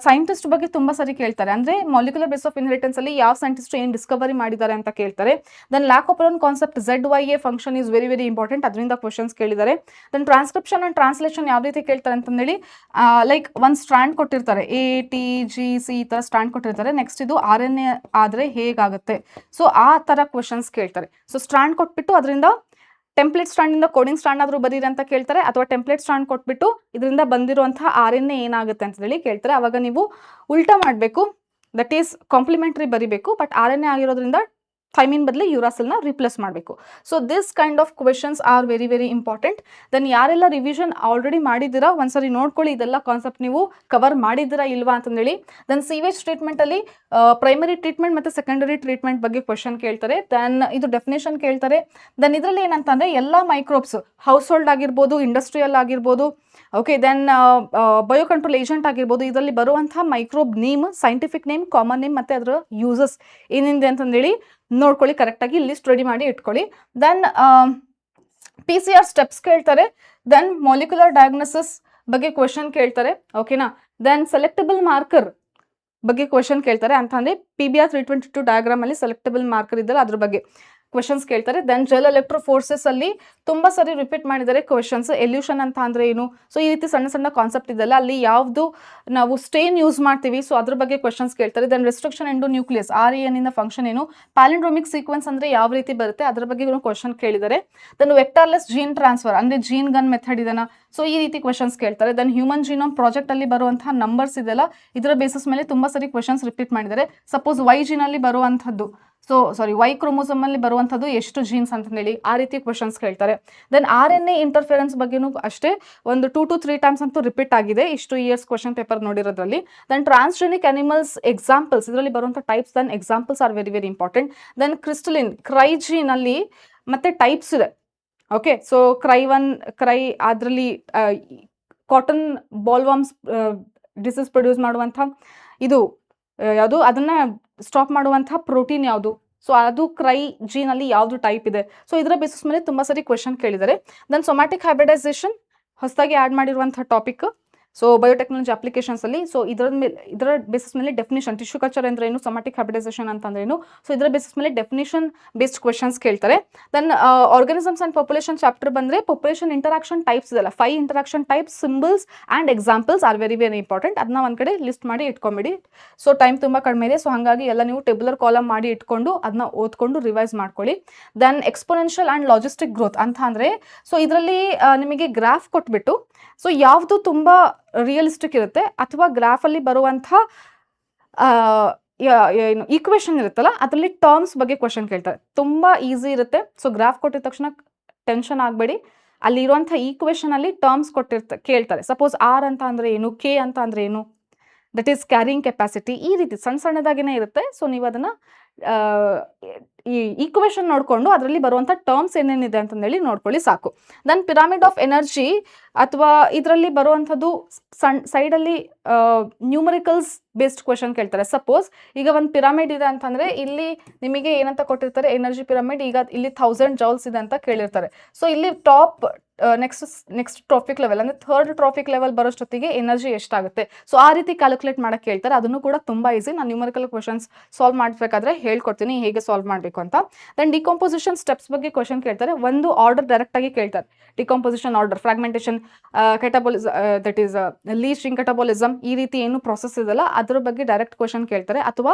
ಸೈಂಟಿಸ್ಟ್ ಬಗ್ಗೆ ತುಂಬಾ ಸರಿ ಕೇಳ್ತಾರೆ. ಅಂದ್ರೆ ಮಾಲಿಕ್ಯುಲರ್ ಬೇಸ್ ಆಫ್ ಇನ್ಹೆರಿಟೆನ್ಸ್ ಅಲ್ಲಿ ಯಾವ ಸೈಂಟಿಸ್ಟ್ ಏನ್ ಡಿಸ್ಕವರಿ ಮಾಡಿದ್ದಾರೆ ಅಂತ ಕೇಳ್ತಾರೆ. Then lac operon concept ZYA function is very very important, ಅದರಿಂದ ಕ್ವಶನ್ಸ್ ಕೇಳಿದ್ದಾರೆ. ದೆನ್ ಟ್ರಾನ್ಸ್ಕ್ರಿಪ್ಷನ್ ಅಂಡ್ ಟ್ರಾನ್ಸ್ಲೇಷನ್ ಯಾವ ರೀತಿ ಕೇಳ್ತಾರೆ ಅಂತಂದೇಳಿ, ಲೈಕ್ ಒಂದು ಸ್ಟ್ರಾಂಡ್ ಕೊಟ್ಟಿರ್ತಾರೆ, ATGC ಈ ತರ ಸ್ಟ್ರಾಂಡ್ ಕೊಟ್ಟಿರ್ತಾರೆ. ನೆಕ್ಸ್ಟ್ ಇದು RNA ಆದ್ರೆ ಹೇಗಾಗುತ್ತೆ. ಸೊ ಆ ತರ ಕ್ವಶನ್ಸ್ ಕೇಳ್ತಾರೆ. ಸೊ ಸ್ಟ್ರಾಂಡ್ ಕೊಟ್ಬಿಟ್ಟು ಅದರಿಂದ ಟೆಂಪ್ಲೇಟ್ ಸ್ಟ್ರಾಂಡ್ ಇಂದ ಕೋಡಿಂಗ್ ಸ್ಟ್ರಾಂಡ್ ಆದ್ರೂ ಬರೀರಿ ಅಂತ ಕೇಳ್ತಾರೆ. ಅಥವಾ ಟೆಂಪ್ಲೇಟ್ ಸ್ಟ್ರಾಂಡ್ ಕೊಟ್ಬಿಟ್ಟು ಇದರಿಂದ ಬಂದಿರುವಂತಹ RNA ಏನಾಗುತ್ತೆ ಅಂತ ಹೇಳಿ ಕೇಳ್ತಾರೆ. ಅವಾಗ ನೀವು ಉಲ್ಟಾ ಮಾಡಬೇಕು, ದಟ್ ಈಸ್ ಕಾಂಪ್ಲಿಮೆಂಟರಿ ಬರಿಬೇಕು. ಬಟ್ RNA ಆಗಿರೋದ್ರಿಂದ ಥೈಮಿನ್ ಬದಲು ಯೂರಾಸಿಲ್ನ ರಿಪ್ಲೇಸ್ ಮಾಡಬೇಕು. So this kind of questions are very very important. Then ಯಾರೆಲ್ಲ ರಿವಿಷನ್ ಆಲ್ರೆಡಿ ಮಾಡಿದ್ದೀರಾ ಒಂದ್ಸರಿ ನೋಡ್ಕೊಳ್ಳಿ, ಇದೆಲ್ಲ ಕಾನ್ಸೆಪ್ಟ್ ನೀವು ಕವರ್ ಮಾಡಿದ್ದೀರಾ ಇಲ್ವಾ ಅಂತಂದೇಳಿ. ದೆನ್ ಸೀವೇಜ್ ಟ್ರೀಟ್ಮೆಂಟ್ ಅಲ್ಲಿ ಪ್ರೈಮರಿ ಟ್ರೀಟ್ಮೆಂಟ್ ಮತ್ತು ಸೆಕೆಂಡರಿ ಟ್ರೀಟ್ಮೆಂಟ್ ಬಗ್ಗೆ ಕ್ವೆಶನ್ ಕೇಳ್ತಾರೆ. ದೆನ್ ಇದು ಡೆಫಿನೇಷನ್ ಕೇಳ್ತಾರೆ. ದೆನ್ ಇದರಲ್ಲಿ ಏನಂತಂದ್ರೆ ಎಲ್ಲ ಮೈಕ್ರೋಬ್ಸ್, ಹೌಸ್ ಹೋಲ್ಡ್ ಆಗಿರ್ಬೋದು, ಇಂಡಸ್ಟ್ರಿಯಲ್ ಆಗಿರ್ಬೋದು, okay, then bio control agent ಆಗಿರ್ಬೋದು, ಇದರಲ್ಲಿ ಬರುವಂತಹ microbe name, scientific name, common name ಮತ್ತು ಅದರ ಯೂಸಸ್ ಏನಿದೆ ಅಂತಂದೇಳಿ ನೋಡ್ಕೊಳ್ಳಿ, ಕರೆಕ್ಟಾಗಿ ಲಿಸ್ಟ್ ರೆಡಿ ಮಾಡಿ ಇಟ್ಕೊಳ್ಳಿ. ದೆನ್ PCR ಸ್ಟೆಪ್ಸ್ ಕೇಳ್ತಾರೆ. ದೆನ್ ಮಾಲಿಕ್ಯುಲರ್ ಡಯಾಗ್ನೋಸಿಸ್ ಬಗ್ಗೆ ಕ್ವೆಶನ್ ಕೇಳ್ತಾರೆ. ಓಕೆನಾ. ದೆನ್ ಸೆಲೆಕ್ಟಬಲ್ ಮಾರ್ಕರ್ ಬಗ್ಗೆ ಕ್ವೆಶನ್ ಕೇಳ್ತಾರೆ, ಅಂತಂದರೆ PBR 322 ಡಯಾಗ್ರಾಮ್ ಅಲ್ಲಿ ಸೆಲೆಕ್ಟಬಲ್ ಮಾರ್ಕರ್ ಇದ್ದಲ್ಲ ಅದ್ರ ಬಗ್ಗೆ ಕ್ವೆಶನ್ಸ್ ಕೇಳ್ತಾರೆ. ದೆನ್ ಜೆಲ್ ಎಲೆಕ್ಟ್ರೋ ಫೋರ್ಸಸ್ ಅಲ್ಲಿ ತುಂಬ ಸರಿ ರಿಪೀಟ್ ಮಾಡಿದ್ದಾರೆ ಕ್ವೆಶನ್ಸ್. ಎಲ್ಯೂಷನ್ ಅಂತ ಅಂದರೆ ಏನು, ಸೊ ಈ ರೀತಿ ಸಣ್ಣ ಸಣ್ಣ ಕಾನ್ಸೆಪ್ಟ್ ಇದೆಲ್ಲ, ಅಲ್ಲಿ ಯಾವುದು ನಾವು ಸ್ಟೇನ್ ಯೂಸ್ ಮಾಡ್ತೀವಿ, ಸೊ ಅದ್ರ ಬಗ್ಗೆ ಕ್ವೆಶನ್ಸ್ ಕೇಳ್ತಾರೆ. Then restriction endonuclease, REN ಇಂದ ಫಂಕ್ಷನ್ ಏನು, ಪ್ಯಾಲಿಂಡ್ರೋಮಿಕ್ ಸೀಕ್ವೆನ್ಸ್ ಅಂದರೆ ಯಾವ ರೀತಿ ಬರುತ್ತೆ ಅದ್ರ ಬಗ್ಗೆ ಕ್ವೆಶನ್ ಕೇಳಿದ್ದಾರೆ. ದೆನ್ ವೆಕ್ಟಾರ್ಲೆಸ್ ಜೀನ್ ಟ್ರಾನ್ಸ್ಫರ್ ಅಂದರೆ ಜೀನ್ ಗನ್ ಮೆಥಡ್ ಇದನ್ನ, ಸೊ ಈ ರೀತಿ ಕ್ವೆಶನ್ಸ್ ಕೇಳ್ತಾರೆ. ದೆನ್ ಹ್ಯೂಮನ್ ಜೀನೋಮ್ ಪ್ರಾಜೆಕ್ಟ್ ಅಲ್ಲಿ ಬರುವಂತಹ ನಂಬರ್ಸ್ ಇದೆಲ್ಲ, ಇದರ ಬೇಸಿಸ್ ಮೇಲೆ ತುಂಬ ಸರಿ ಕ್ವೆಶನ್ಸ್ ರಿಪೀಟ್ ಮಾಡಿದ್ದಾರೆ. ಸಪೋಸ್ Y ಜೀನ್ ಅಲ್ಲಿ ಬರುವಂಥದ್ದು, Y ಕ್ರೋಮೋಸೋಮ್ ಅಲ್ಲಿ ಬರುವಂಥದ್ದು ಎಷ್ಟು ಜೀನ್ಸ್ ಅಂತ ಹೇಳಿ ಆ ರೀತಿ ಕ್ವೆಶನ್ಸ್ ಕೇಳ್ತಾರೆ. ದೆನ್ RNA ಇಂಟರ್ಫಿರೆನ್ಸ್ ಬಗ್ಗೆನೂ ಅಷ್ಟೇ ಒಂದು 2 to 3 ಟೈಮ್ಸ್ ಅಂತೂ ರಿಪೀಟ್ ಆಗಿದೆ ಇಷ್ಟು ಇಯರ್ಸ್ ಕ್ವೆಶನ್ ಪೇಪರ್ ನೋಡಿರೋದ್ರಲ್ಲಿ. ದೆನ್ ಟ್ರಾನ್ಸ್ಜೆನಿಕ್ ಅನಿಮಲ್ಸ್ ಎಕ್ಸಾಂಪಲ್ಸ್, ಇದರಲ್ಲಿ ಬರುವಂಥ types, then examples are very very important. Then crystalline cry gene ಅಲ್ಲಿ ಮತ್ತೆ ಟೈಪ್ಸ್ ಇದೆ. ಓಕೆ, ಸೊ ಕ್ರೈ ಅದರಲ್ಲಿ ಕಾಟನ್ ಬಾಲ್ವಾಮ್ಸ್ ಡಿಸೀಸ್ ಪ್ರೊಡ್ಯೂಸ್ ಮಾಡುವಂಥ ಇದು ಯಾವುದು, ಅದನ್ನ ಸ್ಟಾಪ್ ಮಾಡುವಂಥ ಪ್ರೋಟೀನ್ ಯಾವುದು, ಸೊ ಅದು ಕ್ರೈ ಜೀನಲ್ಲಿ ಯಾವುದು ಟೈಪ್ ಇದೆ, ಸೊ ಇದರ ಬೇಸಿಸ್ ಮೇಲೆ ತುಂಬ ಸರಿ ಕ್ವೆಶನ್ ಕೇಳಿದ್ದಾರೆ. ದೆನ್ ಸೊಮ್ಯಾಟಿಕ್ ಹೈಬ್ರಿಡೈಸೇಷನ್ ಹೊಸದಾಗಿ ಆ್ಯಡ್ ಮಾಡಿರುವಂಥ ಟಾಪಿಕ್, ಸೊ ಬಯೋಟೆಕ್ನಾಲಜಿ ಅಪ್ಲಿಕೇಶನ್ಸ್ ಅಲ್ಲಿ. ಸೊ ಇದರ ಬೇಸಿಸ್ ಮೇಲೆ ಡೆಫಿನಿಷನ್, ಟಿಶ್ಯೂ ಕಲ್ಚರ್ ಅಂದ್ರೆ ಏನು, ಸೊಮ್ಯಾಟಿಕ್ ಹೈಬ್ರಿಡೈಸೇಷನ್ ಅಂತಂದ್ರೆ ಏನು, ಸೊ ಇದರ ಬೇಸಿಸ್ ಮೇಲೆ ಡೆಫಿನಿಷನ್ ಬೇಸ್ಡ್ ಕ್ವೆಶನ್ಸ್ ಕೇಳ್ತಾರೆ. Then organisms and population chapter ಬಂದ್ರೆ ಪಾಪ್ಯುಲೇಷನ್ ಇಂಟರಾಕ್ಷನ್ ಟೈಪ್ಸ್ ಇದೆಲ್ಲ, 5 interaction types, symbols and examples are very very important. ಅದನ್ನ ಒಂದು ಕಡೆ ಲಿಸ್ಟ್ ಮಾಡಿ ಇಟ್ಕೊಂಬಿಡಿ. ಸೊ ಟೈಮ್ ತುಂಬ ಕಡಿಮೆ ಇದೆ, ಸೊ ಹಾಗಾಗಿ ಎಲ್ಲ ನೀವು ಟೇಬುಲರ್ ಕಾಲಮ್ ಮಾಡಿ ಇಟ್ಕೊಂಡು ಅದನ್ನ ಓದ್ಕೊಂಡು ರಿವೈಸ್ ಮಾಡ್ಕೊಳ್ಳಿ. Then exponential and logistic growth ಅಂತ ಅಂದರೆ, ಸೊ ಇದರಲ್ಲಿ ನಿಮಗೆ ಗ್ರಾಫ್ ಕೊಟ್ಬಿಟ್ಟು, ಸೊ ಯಾವುದು ತುಂಬ ರಿಯಲಿಸ್ಟಿಕ್ ಇರುತ್ತೆ ಅಥವಾ ಗ್ರಾಫಲ್ಲಿ ಬರುವಂಥ ಏನು ಈಕ್ವೇಶನ್ ಇರುತ್ತಲ್ಲ ಅದರಲ್ಲಿ ಟರ್ಮ್ಸ್ ಬಗ್ಗೆ ಕ್ವೆಶನ್ ಕೇಳ್ತಾರೆ. ತುಂಬ ಈಸಿ ಇರುತ್ತೆ. ಸೊ ಗ್ರಾಫ್ ಕೊಟ್ಟಿದ ತಕ್ಷಣ ಟೆನ್ಷನ್ ಆಗಬೇಡಿ, ಅಲ್ಲಿ ಇರುವಂಥ ಈಕ್ವೇಶನ್ ಅಲ್ಲಿ ಟರ್ಮ್ಸ್ ಕೇಳ್ತಾರೆ. ಸಪೋಸ್ R ಅಂತ ಅಂದರೆ ಏನು, K ಅಂತ ಅಂದರೆ ಏನು, ದಟ್ ಈಸ್ ಕ್ಯಾರಿಂಗ್ ಕೆಪಾಸಿಟಿ, ಈ ರೀತಿ ಸಣ್ಣ ಸಣ್ಣದಾಗೇ ಇರುತ್ತೆ. ಸೊ ನೀವು ಅದನ್ನು ಈ ಈಕ್ವೇಶನ್ ನೋಡಿಕೊಂಡು ಅದರಲ್ಲಿ ಬರುವಂಥ ಟರ್ಮ್ಸ್ ಏನೇನಿದೆ ಅಂತಂದೇಳಿ ನೋಡ್ಕೊಳ್ಳಿ ಸಾಕು. ದೆನ್ ಪಿರಾಮಿಡ್ ಆಫ್ ಎನರ್ಜಿ ಅಥವಾ ಇದರಲ್ಲಿ ಬರುವಂಥದ್ದು ಸೈಡಲ್ಲಿ ನ್ಯೂಮರಿಕಲ್ಸ್ ಬೇಸ್ಡ್ ಕ್ವೆಶನ್ ಕೇಳ್ತಾರೆ. ಸಪೋಸ್ ಈಗ ಒಂದು ಪಿರಾಮಿಡ್ ಇದೆ ಅಂತಂದರೆ ಇಲ್ಲಿ ನಿಮಗೆ ಏನಂತ ಕೊಟ್ಟಿರ್ತಾರೆ, ಎನರ್ಜಿ ಪಿರಾಮಿಡ್, ಈಗ ಇಲ್ಲಿ 1000 ಜೌಲ್ಸ್ ಇದೆ ಅಂತ ಕೇಳಿರ್ತಾರೆ. ಸೊ ಇಲ್ಲಿ ಟಾಪ್ ನೆಕ್ಸ್ಟ್ ಟ್ರಾಫಿಕ್ ಲೆವೆಲ್ ಅಂದರೆ 3rd ಟ್ರಾಫಿಕ್ ಲೆವೆಲ್ ಬರೋಷ್ಟೊತ್ತಿಗೆ ಎನರ್ಜಿ ಎಷ್ಟಾಗುತ್ತೆ, ಸೊ ಆ ರೀತಿ ಕ್ಯಾಲ್ಕುಲೇಟ್ ಮಾಡಕ್ಕೆ ಹೇಳ್ತಾರೆ. ಅದನ್ನು ಕೂಡ ತುಂಬ ಈಸಿ, ನಾನು ನ್ಯೂಮರಿಕಲ್ ಕ್ವೆಶನ್ಸ್ ಸಾಲ್ವ್ ಮಾಡಬೇಕಾದ್ರೆ ಹೇಳ್ಕೊಡ್ತೀನಿ ಹೇಗೆ ಸಾಲ್ವ್ ಮಾಡಬೇಕು ಅಂತ. ದೆನ್ ಡಿಕಾಂಪೋಸಿಷನ್ ಸ್ಟೆಪ್ಸ್ ಬಗ್ಗೆ ಕ್ವೆಶನ್ ಕೇಳ್ತಾರೆ. ಒಂದು ಆರ್ಡರ್ ಡೈರೆಕ್ಟ್ ಆಗಿ ಕೇಳ್ತಾರೆ, decomposition order, fragmentation, catabolism, that is leaching, catabolism, ಈ ರೀತಿ ಏನು ಪ್ರೊಸೆಸ್ ಇದೆಲ್ಲ ಅದ್ರ ಬಗ್ಗೆ ಡೈರೆಕ್ಟ್ ಕ್ವೆಶನ್ ಕೇಳ್ತಾರೆ. ಅಥವಾ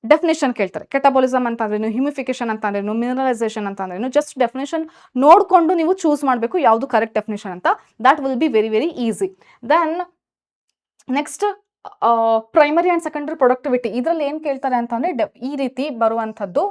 ಡೆಫಿನೇಷನ್ ಕೇಳ್ತಾರೆ. ಕೆಟಬೋಲಿಸಮ್ ಅಂತ ಅಂದ್ರೇನು, ಹ್ಯೂಮಿಫಿಕೇಶನ್ ಅಂತ ಅಂದ್ರೇನು, ಮಿನರಲೈಸೇಷನ್ ಅಂತ ಅಂದ್ರೇನು, ಜಸ್ಟ್ ಡೆಫಿನೇಷನ್ ನೋಡಿಕೊಂಡು ನೀವು ಚೂಸ್ ಮಾಡಬೇಕು ಯಾವುದು ಕರೆಕ್ಟ್ ಡೆಫಿನೇಷನ್ ಅಂತ. That will be very very easy. Then next primary and secondary productivity, ಇದರಲ್ಲಿ ಏನು ಕೇಳ್ತಾರೆ ಅಂತಂದರೆ ಈ ರೀತಿ ಬರುವಂಥದ್ದು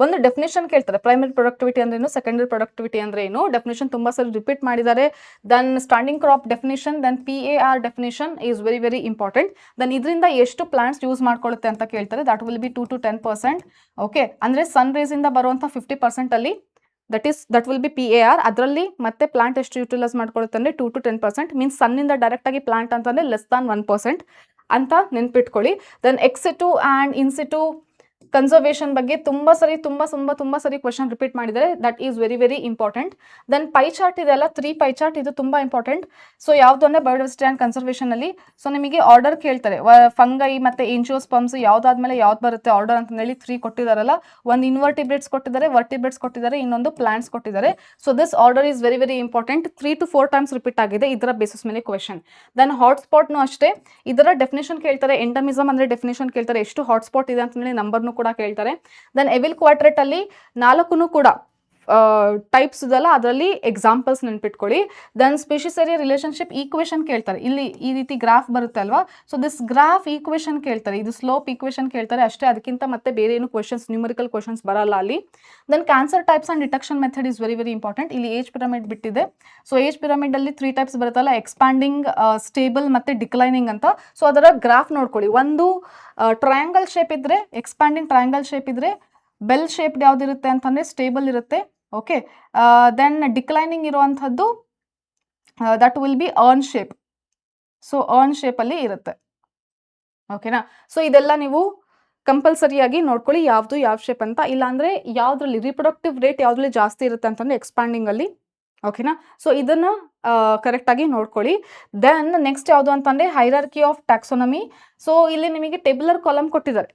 ಒಂದು ಡೆಫಿನೇಷನ್ ಕೇಳ್ತಾರೆ. ಪ್ರೈಮರಿ ಪ್ರೊಡಕ್ಟಿವಿಟಿ ಅಂದ್ರೇನು, ಸೆಕೆಂಡರಿ ಪ್ರೊಡಕ್ಟಿವಿಟಿ ಅಂದ್ರೆ ಏನು, ಡೆಫಿನೇಷನ್ ತುಂಬ ಸರಿ ರಿಪೀಟ್ ಮಾಡಿದ್ದಾರೆ. Then standing crop definition, then PAR definition is very very important. Then ಇದರಿಂದ ಎಷ್ಟು ಪ್ಲಾಂಟ್ಸ್ ಯೂಸ್ ಮಾಡ್ಕೊಳ್ಳುತ್ತೆ ಅಂತ ಕೇಳ್ತಾರೆ. That will be 2 to 10%. Okay, ಅಂದರೆ ಸನ್ ರೇಸಿಂದ ಬರುವಂಥ 50% ಅಲ್ಲಿ ದಟ್ ವಿಲ್ ಬಿ PAR. ಅದರಲ್ಲಿ ಮತ್ತೆ ಪ್ಲಾಂಟ್ ಎಷ್ಟು ಯೂಟಿಲೈಸ್ ಮಾಡ್ಕೊಳ್ಳುತ್ತೆ ಅಂದರೆ 2 to 10%, ಮೀನ್ಸ್ ಸನ್ನಿಂದ ಡೈರೆಕ್ಟಾಗಿ ಪ್ಲಾಂಟ್ ಅಂತಂದರೆ ಲೆಸ್ ದಾನ್ 1% ಅಂತ ನೆನ್ಪಿಟ್ಕೊಳ್ಳಿ. Then ex situ and in situ conservation ಬಗ್ಗೆ ತುಂಬ ಸರಿ ಕ್ವೆಶನ್ ರಿಪೀಟ್ ಮಾಡಿದ್ದಾರೆ. That is very very important. Then pie chart ಇದೆಲ್ಲ 3 ಪೈ ಚಾರ್ಟ್, ಇದು ತುಂಬ ಇಂಪಾರ್ಟೆಂಟ್. ಸೊ ಯಾವುದು ಅಂದರೆ ಬಯೋಡೈವರ್ಸಿಟಿ ಆ್ಯಂಡ್ ಕನ್ಸರ್ವೇಷನ್ ಅಲ್ಲಿ ಸೊ ನಿಮಗೆ ಆರ್ಡರ್ ಕೇಳ್ತಾರೆ. ಫಂಗೈ ಮತ್ತು ಏಂಜಿಯೋಸ್ಪರ್ಮ್ಸ್ ಯಾವ್ದಾದ್ಮೇಲೆ ಯಾವ್ದು ಬರುತ್ತೆ ಆರ್ಡರ್ ಅಂತಂದೇಳಿ 3 ಕೊಟ್ಟಿದ್ದಾರಲ್ಲ, ಒಂದು ಇನ್ವರ್ಟಿಬ್ರೇಟ್ಸ್ ಕೊಟ್ಟಿದ್ದಾರೆ, ವರ್ಟಿಬ್ರೇಟ್ಸ್ ಕೊಟ್ಟಿದ್ದಾರೆ, ಇನ್ನೊಂದು ಪ್ಲಾಂಟ್ಸ್ ಕೊಟ್ಟಿದ್ದಾರೆ. So this order is very very important. 3 to 4 times repeat ಆಗಿದೆ ಇದರ ಬೇಸಿಸ್ ಮೇಲೆ ಕ್ವೆಶನ್. ದೆನ್ ಹಾಟ್ಸ್ಪಾಟ್ನು ಅಷ್ಟೇ, ಇದರ ಡೆಫಿನೇಷನ್ ಕೇಳ್ತಾರೆ. ಎಂಡಮಿಸಮ್ ಅಂದರೆ ಡೆಫಿನೇಷನ್ ಕೇಳ್ತಾರೆ, ಎಷ್ಟು ಹಾಟ್ಸ್ಪಾಟ್ ಇದೆ ಅಂತಂದೇಳಿ ನಂಬರ್ನು ಕೂಡ ಕೇಳ್ತಾರೆ. ದೆನ್ ಎವಿಲ್ ಕ್ವಾಡ್ರೇಟ್ ಅಲ್ಲಿ 4 ಕೂಡ ಟೈಪ್ಸ್ ಇದೆಲ್ಲ, ಅದರಲ್ಲಿ ಎಕ್ಸಾಂಪಲ್ಸ್ ನೆನ್ಪಿಟ್ಕೊಳ್ಳಿ. ದೆನ್ ಸ್ಪೀಷಿಸ್ ಏರಿಯಾ ರಿಲೇಶನ್ಶಿಪ್ ಈಕ್ವೇಶನ್ ಕೇಳ್ತಾರೆ. ಇಲ್ಲಿ ಈ ರೀತಿ ಗ್ರಾಫ್ ಬರುತ್ತೆ ಅಲ್ವಾ, ಸೊ ದಿಸ್ ಗ್ರಾಫ್ ಈಕ್ವೇಶನ್ ಕೇಳ್ತಾರೆ, ಇದು ಸ್ಲೋಪ್ ಈಕ್ವೇಶನ್ ಕೇಳ್ತಾರೆ ಅಷ್ಟೇ, ಅದಕ್ಕಿಂತ ಮತ್ತೆ ಬೇರೆ ಏನು ಕ್ವೆಶನ್ಸ್, ನ್ಯೂಮರಿಕಲ್ ಕ್ವೆಶನ್ಸ್ ಬರಲ್ಲ ಅಲ್ಲಿ. Then cancer types and detection method is very very important. ಇಲ್ಲಿ ಏಜ್ ಪಿರಮಿಡ್ ಬಿಟ್ಟಿದೆ. ಸೊ ಏಜ್ ಪಿರಮಿಡ್ ಅಲ್ಲಿ 3 ಟೈಪ್ಸ್ ಬರುತ್ತಲ್ಲ, ಎಕ್ಸ್ಪ್ಯಾಂಡಿಂಗ್, ಸ್ಟೇಬಲ್ ಮತ್ತೆ ಡಿಕ್ಲೈನಿಂಗ್ ಅಂತ. ಸೊ ಅದರ ಗ್ರಾಫ್ ನೋಡ್ಕೊಳ್ಳಿ. ಒಂದು ಟ್ರಯಾಂಗಲ್ ಶೇಪ್ ಇದ್ರೆ, ಎಕ್ಸ್ಪ್ಯಾಂಡಿಂಗ್ ಟ್ರಯಾಂಗಲ್ ಶೇಪ್ ಇದ್ರೆ, ಬೆಲ್ ಶೇಪ್ಡ್ ಯಾವ್ದಿರುತ್ತೆ ಅಂತಂದ್ರೆ ಸ್ಟೇಬಲ್ ಇರುತ್ತೆ. ಓಕೆ, ದೆನ್ ಡಿಕ್ಲೈನಿಂಗ್ ಇರುವಂಥದ್ದು that will be urn shape. So urn ಶೇಪಲ್ಲಿ ಇರುತ್ತೆ. ಓಕೆನಾ? ಸೊ ಇದೆಲ್ಲ ನೀವು ಕಂಪಲ್ಸರಿಯಾಗಿ ನೋಡ್ಕೊಳ್ಳಿ ಯಾವುದು ಯಾವ ಶೇಪ್ ಅಂತ. ಇಲ್ಲಾಂದರೆ ಯಾವುದ್ರಲ್ಲಿ ರಿಪ್ರೊಡಕ್ಟಿವ್ ರೇಟ್ ಯಾವುದ್ರಲ್ಲಿ ಜಾಸ್ತಿ ಇರುತ್ತೆ ಅಂತಂದರೆ ಎಕ್ಸ್ಪ್ಯಾಂಡಿಂಗಲ್ಲಿ. ಓಕೆನಾ? ಸೊ ಇದನ್ನು ಕರೆಕ್ಟಾಗಿ ನೋಡ್ಕೊಳ್ಳಿ. ದೆನ್ ನೆಕ್ಸ್ಟ್ ಯಾವುದು ಅಂತಂದರೆ ಹೈರಾರ್ಕಿ ಆಫ್ ಟ್ಯಾಕ್ಸೋನಮಿ. ಸೊ ಇಲ್ಲಿ ನಿಮಗೆ ಟೇಬುಲರ್ ಕಾಲಮ್ ಕೊಟ್ಟಿದ್ದಾರೆ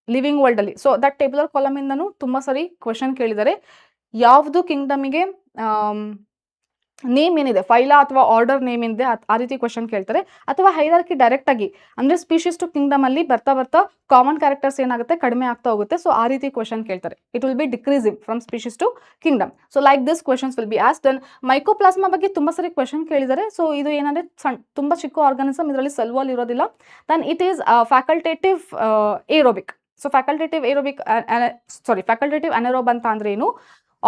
ಲಿವಿಂಗ್ ವರ್ಲ್ಡಲ್ಲಿ. ಸೊ ದಟ್ ಟೇಬುಲರ್ ಕಾಲಮಿಂದನೂ ತುಂಬ ಸರಿ ಕ್ವೆಶನ್ ಕೇಳಿದ್ದಾರೆ. ಯಾವುದು ಕಿಂಗ್ಡಮಿಗೆ ನೇಮ್ ಏನಿದೆ, ಫೈಲಾ ಅಥವಾ ಆರ್ಡರ್ ನೇಮ್ ಏನಿದೆ ಆ ರೀತಿ ಕ್ವೆಶನ್ ಕೇಳ್ತಾರೆ. ಅಥವಾ ಹೈರಾರ್ಕಿ ಡೈರೆಕ್ಟಾಗಿ ಅಂದರೆ ಸ್ಪೀಷೀಸ್ ಟು ಕಿಂಗ್ಡಮಲ್ಲಿ ಬರ್ತಾ ಬರ್ತಾ ಕಾಮನ್ ಕ್ಯಾರೆಕ್ಟರ್ಸ್ ಏನಾಗುತ್ತೆ, ಕಡಿಮೆ ಆಗ್ತಾ ಹೋಗುತ್ತೆ. ಸೊ ಆ ರೀತಿ ಕ್ವೆಶನ್ ಕೇಳ್ತಾರೆ. It will be decreasing from species to kingdom. So like this questions will be as. Then mycoplasma ಬಗ್ಗೆ ತುಂಬ ಸರಿ ಕ್ವೆಶನ್ ಕೇಳಿದ್ದಾರೆ. ಸೊ ಇದು ಏನಂದರೆ ತುಂಬ ಚಿಕ್ಕ ಆರ್ಗಾನಿಸಮ್, ಇದರಲ್ಲಿ ಸೆಲ್ ವಾಲ್ ಇರೋದಿಲ್ಲ. Then it is facultative aerobic. So facultative anaerobe ಅಂತ ಅಂದರೆ ಏನು,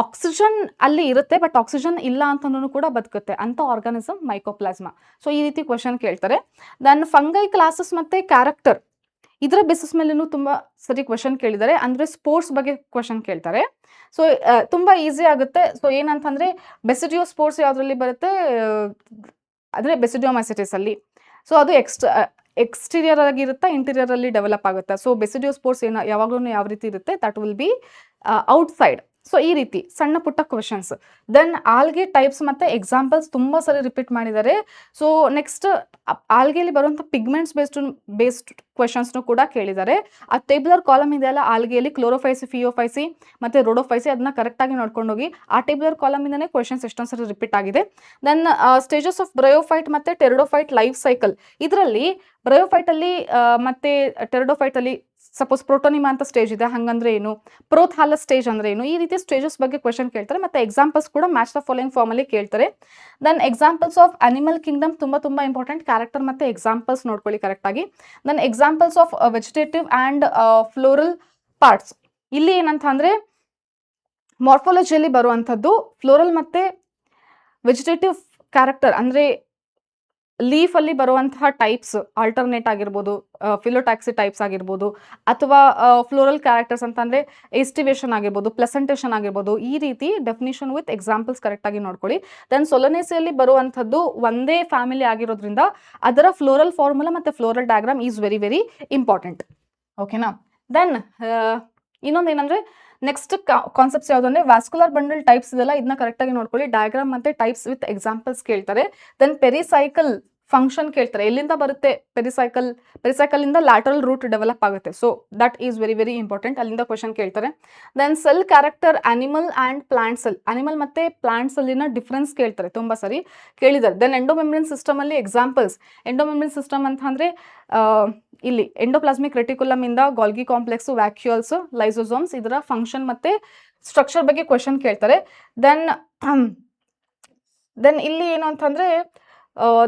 ಆಕ್ಸಿಜನ್ ಅಲ್ಲಿ ಇರುತ್ತೆ ಬಟ್ ಆಕ್ಸಿಜನ್ ಇಲ್ಲ ಅಂತಂದ್ರೂ ಕೂಡ ಬದುಕುತ್ತೆ ಅಂತ ಆರ್ಗಾನಿಸಮ್ ಮೈಕೋಪ್ಲಾಸ್ಮಾ. ಸೊ ಈ ರೀತಿ ಕ್ವೆಶನ್ ಕೇಳ್ತಾರೆ. ದೆನ್ ಫಂಗೈ ಕ್ಲಾಸಸ್ ಮತ್ತು ಕ್ಯಾರೆಕ್ಟರ್, ಇದರ ಬೇಸಿಸ್ ಮೇಲೂ ತುಂಬ ಸರಿ ಕ್ವೆಶನ್ ಕೇಳಿದ್ದಾರೆ. ಅಂದರೆ ಸ್ಪೋರ್ಟ್ಸ್ ಬಗ್ಗೆ ಕ್ವೆಶನ್ ಕೇಳ್ತಾರೆ. ಸೊ ತುಂಬ ಈಸಿ ಆಗುತ್ತೆ. ಸೊ ಏನಂತಂದರೆ ಬೆಸಿಡಿಯೋ ಸ್ಪೋರ್ಟ್ಸ್ ಯಾವುದರಲ್ಲಿ ಬರುತ್ತೆ ಅಂದರೆ ಬೆಸಿಡಿಯೋಮೈಸಿಟಿಸ್ ಅಲ್ಲಿ. ಸೊ ಅದು ಎಕ್ಸ್ಟೀರಿಯರ್ ಆಗಿರುತ್ತೆ, ಇಂಟೀರಿಯರ್ ಅಲ್ಲಿ ಡೆವಲಪ್ ಆಗುತ್ತೆ. ಸೊ ಬೆಸಿಡಿಯೋ ಸ್ಪೋರ್ಟ್ಸ್ ಯಾವಾಗಲೂ ಯಾವ ರೀತಿ ಇರುತ್ತೆ, that will B outside. So ಈ ರೀತಿ ಸಣ್ಣ ಪುಟ್ಟ ಕ್ವೆಶನ್ಸ್. ದೆನ್ ಆಲ್ಗೆ ಟೈಪ್ಸ್ ಮತ್ತು ಎಕ್ಸಾಂಪಲ್ಸ್ ತುಂಬ ಸರಿ ರಿಪೀಟ್ ಮಾಡಿದ್ದಾರೆ. ಸೊ ನೆಕ್ಸ್ಟ್ ಆಲ್ಗೆಯಲ್ಲಿ ಬರುವಂಥ ಪಿಗ್ಮೆಂಟ್ಸ್ ಬೇಸ್ಡ್ ಕ್ವೆಶನ್ಸ್ನು ಕೂಡ ಕೇಳಿದ್ದಾರೆ. ಆ ಟೇಬುಲರ್ ಕಾಲಮ್ ಇದೆಯಲ್ಲ ಆಲ್ಗೆಯಲ್ಲಿ, ಕ್ಲೋರೋಫೈಸಿ, ಫಿಯೋಫೈಸಿ ಮತ್ತು ರೋಡೋಫೈಸಿ, ಅದನ್ನ ಕರೆಕ್ಟಾಗಿ ನೋಡ್ಕೊಂಡು ಹೋಗಿ. ಆ ಟೇಬುಲರ್ ಕಾಲಮಿಂದನೇ ಕ್ವೆಶನ್ಸ್ ಎಷ್ಟೊಂದು ಸರಿ ರಿಪೀಟ್ ಆಗಿದೆ. ದೆನ್ ಸ್ಟೇಜಸ್ ಆಫ್ ಬ್ರಯೋಫೈಟ್ ಮತ್ತು ಟೆರಿಡೋಫೈಟ್ ಲೈಫ್ ಸೈಕಲ್. ಇದರಲ್ಲಿ ಬ್ರಯೋಫೈಟಲ್ಲಿ ಮತ್ತು ಟೆರಿಡೋಫೈಟಲ್ಲಿ ಸಪೋಸ್ ಪ್ರೋಟೋನಿಮಾ ಅಂತ ಸ್ಟೇಜ್ ಇದೆ, ಹಂಗಂದ್ರೆ ಏನು, ಪ್ರೋಥಾಲಸ್ ಸ್ಟೇಜ್ ಅಂದ್ರೆ ಏನು, ಈ ರೀತಿ ಸ್ಟೇಜಸ್ ಬಗ್ಗೆ ಕ್ವೆಶನ್ ಕೇಳ್ತಾರೆ. ಮತ್ತೆ ಎಕ್ಸಾಂಪಲ್ಸ್ ಕೂಡ ಮ್ಯಾಚ್ ದ ಫಾಲೋಯಿಂಗ್ ಫಾರ್ಮಲ್ಲಿ ಕೇಳ್ತಾರೆ. Then examples of animal kingdom ತುಂಬ ಇಂಪಾರ್ಟೆಂಟ್. ಕ್ಯಾರೆಕ್ಟರ್ ಮತ್ತು ಎಕ್ಸಾಂಪಲ್ಸ್ ನೋಡ್ಕೊಳ್ಳಿ ಕರೆಕ್ಟಾಗಿ. Then examples of vegetative and floral parts. ಇಲ್ಲಿ ಏನಂತ ಅಂದರೆ ಮಾರ್ಫಾಲಜಿಯಲ್ಲಿ ಬರುವಂಥದ್ದು ಫ್ಲೋರಲ್ ಮತ್ತು ವೆಜಿಟೇಟಿವ್ ಕ್ಯಾರೆಕ್ಟರ್ ಅಂದರೆ ಲೀಫಲ್ಲಿ ಬರುವಂತಹ ಟೈಪ್ಸ್ ಆಲ್ಟರ್ನೇಟ್ ಆಗಿರ್ಬೋದು, ಫಿಲೋಟ್ಯಾಕ್ಸಿ ಟೈಪ್ಸ್ ಆಗಿರ್ಬೋದು, ಅಥವಾ ಫ್ಲೋರಲ್ ಕ್ಯಾರೆಕ್ಟರ್ಸ್ ಅಂತಂದರೆ ಎಸ್ಟಿವೇಷನ್ ಆಗಿರ್ಬೋದು, ಪ್ಲೆಸೆಂಟೇಷನ್ ಆಗಿರ್ಬೋದು. ಈ ರೀತಿ ಡೆಫಿನಿಷನ್ ವಿತ್ ಎಕ್ಸಾಂಪಲ್ಸ್ ಕರೆಕ್ಟಾಗಿ ನೋಡ್ಕೊಳ್ಳಿ. ದೆನ್ ಸೊಲನೇಸಿಯಲ್ಲಿ ಬರುವಂಥದ್ದು ಒಂದೇ ಫ್ಯಾಮಿಲಿ ಆಗಿರೋದ್ರಿಂದ ಅದರ ಫ್ಲೋರಲ್ ಫಾರ್ಮುಲಾ ಮತ್ತು floral diagram is very very important. ಓಕೆನಾ? ದೆನ್ ಇನ್ನೊಂದು ಏನಂದರೆ ನೆಕ್ಸ್ಟ್ ಕಾನ್ಸೆಪ್ಟ್ಸ್ ಯಾವುದು ಅಂದರೆ ವ್ಯಾಸ್ಕುಲರ್ ಬಂಡಲ್ ಟೈಪ್ಸ್ ಇದೆಲ್ಲ, ಇದನ್ನ ಕರೆಕ್ಟಾಗಿ ನೋಡ್ಕೊಳ್ಳಿ. ಡಯಾಗ್ರಾಮ್ ಮತ್ತು ಟೈಪ್ಸ್ ವಿತ್ ಎಕ್ಸಾಂಪಲ್ಸ್ ಕೇಳ್ತಾರೆ. ದೆನ್ ಪೆರಿಸೈಕಲ್ ಫಂಕ್ಷನ್ ಕೇಳ್ತಾರೆ. ಎಲ್ಲಿಂದ ಬರುತ್ತೆ ಪೆರಿಸೈಕಲಿಂದ ಲ್ಯಾಟರಲ್ ರೂಟ್ ಡೆವಲಪ್ ಆಗುತ್ತೆ. So that is very very important, ಅಲ್ಲಿಂದ ಕ್ವೆಶನ್ ಕೇಳ್ತಾರೆ. Then cell character animal and plant cell, animal ಮತ್ತು ಪ್ಲಾಂಟ್ ಸೆಲ್ಲಿನ ಡಿಫ್ರೆನ್ಸ್ ಕೇಳ್ತಾರೆ, ತುಂಬ ಸರಿ ಕೇಳಿದ್ದಾರೆ. ದೆನ್ ಎಂಡೋಮೆಮ್ಬ್ರೇನ್ ಸಿಸ್ಟಮಲ್ಲಿ ಎಕ್ಸಾಂಪಲ್ಸ್. ಎಂಡೋಮೆಮ್ಬ್ರೇನ್ ಸಿಸ್ಟಮ್ ಅಂತ ಅಂದರೆ ಇಲ್ಲಿ ಎಂಡೋಪ್ಲಾಸ್ಮಿಕ್ ರೆಟಿಕ್ಯುಲಮ್ ಇಂದ ಗಾಲ್ಗಿ ಕಾಂಪ್ಲೆಕ್ಸ್, ವ್ಯಾಕ್ಯೂಲ್ಸ್, ಲೈಸೋಸೋಮ್ಸ್, ಇದರ ಫಂಕ್ಷನ್ ಮತ್ತು ಸ್ಟ್ರಕ್ಚರ್ ಬಗ್ಗೆ ಕ್ವೆಶನ್ ಕೇಳ್ತಾರೆ. ದೆನ್ ಇಲ್ಲಿ ಏನು ಅಂತಂದರೆ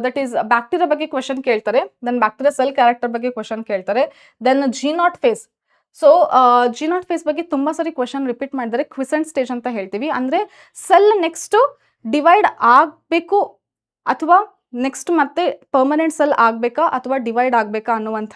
ದಟ್ ಈಸ್ ಬ್ಯಾಕ್ಟೀರಿಯಾ ಬಗ್ಗೆ ಕ್ವೆಶನ್ ಕೇಳ್ತಾರೆ. ದೆನ್ ಬ್ಯಾಕ್ಟೀರಿಯಾ ಸೆಲ್ ಕ್ಯಾರೆಕ್ಟರ್ ಬಗ್ಗೆ ಕ್ವೆಶನ್ ಕೇಳ್ತಾರೆ. Then G zero phase. So G zero phase ಬಗ್ಗೆ ತುಂಬ ಸರಿ ಕ್ವೆಶನ್ ರಿಪೀಟ್ ಮಾಡಿದರೆ ಕ್ವಿಸೆಂಟ್ ಸ್ಟೇಜ್ ಅಂತ ಹೇಳ್ತೀವಿ. ಅಂದರೆ ಸೆಲ್ ನೆಕ್ಸ್ಟು ಡಿವೈಡ್ ಆಗಬೇಕು ಅಥವಾ ನೆಕ್ಸ್ಟ್ ಮತ್ತೆ ಪರ್ಮನೆಂಟ್ ಸೆಲ್ ಆಗಬೇಕಾ ಅಥವಾ ಡಿವೈಡ್ ಆಗಬೇಕಾ ಅನ್ನುವಂಥ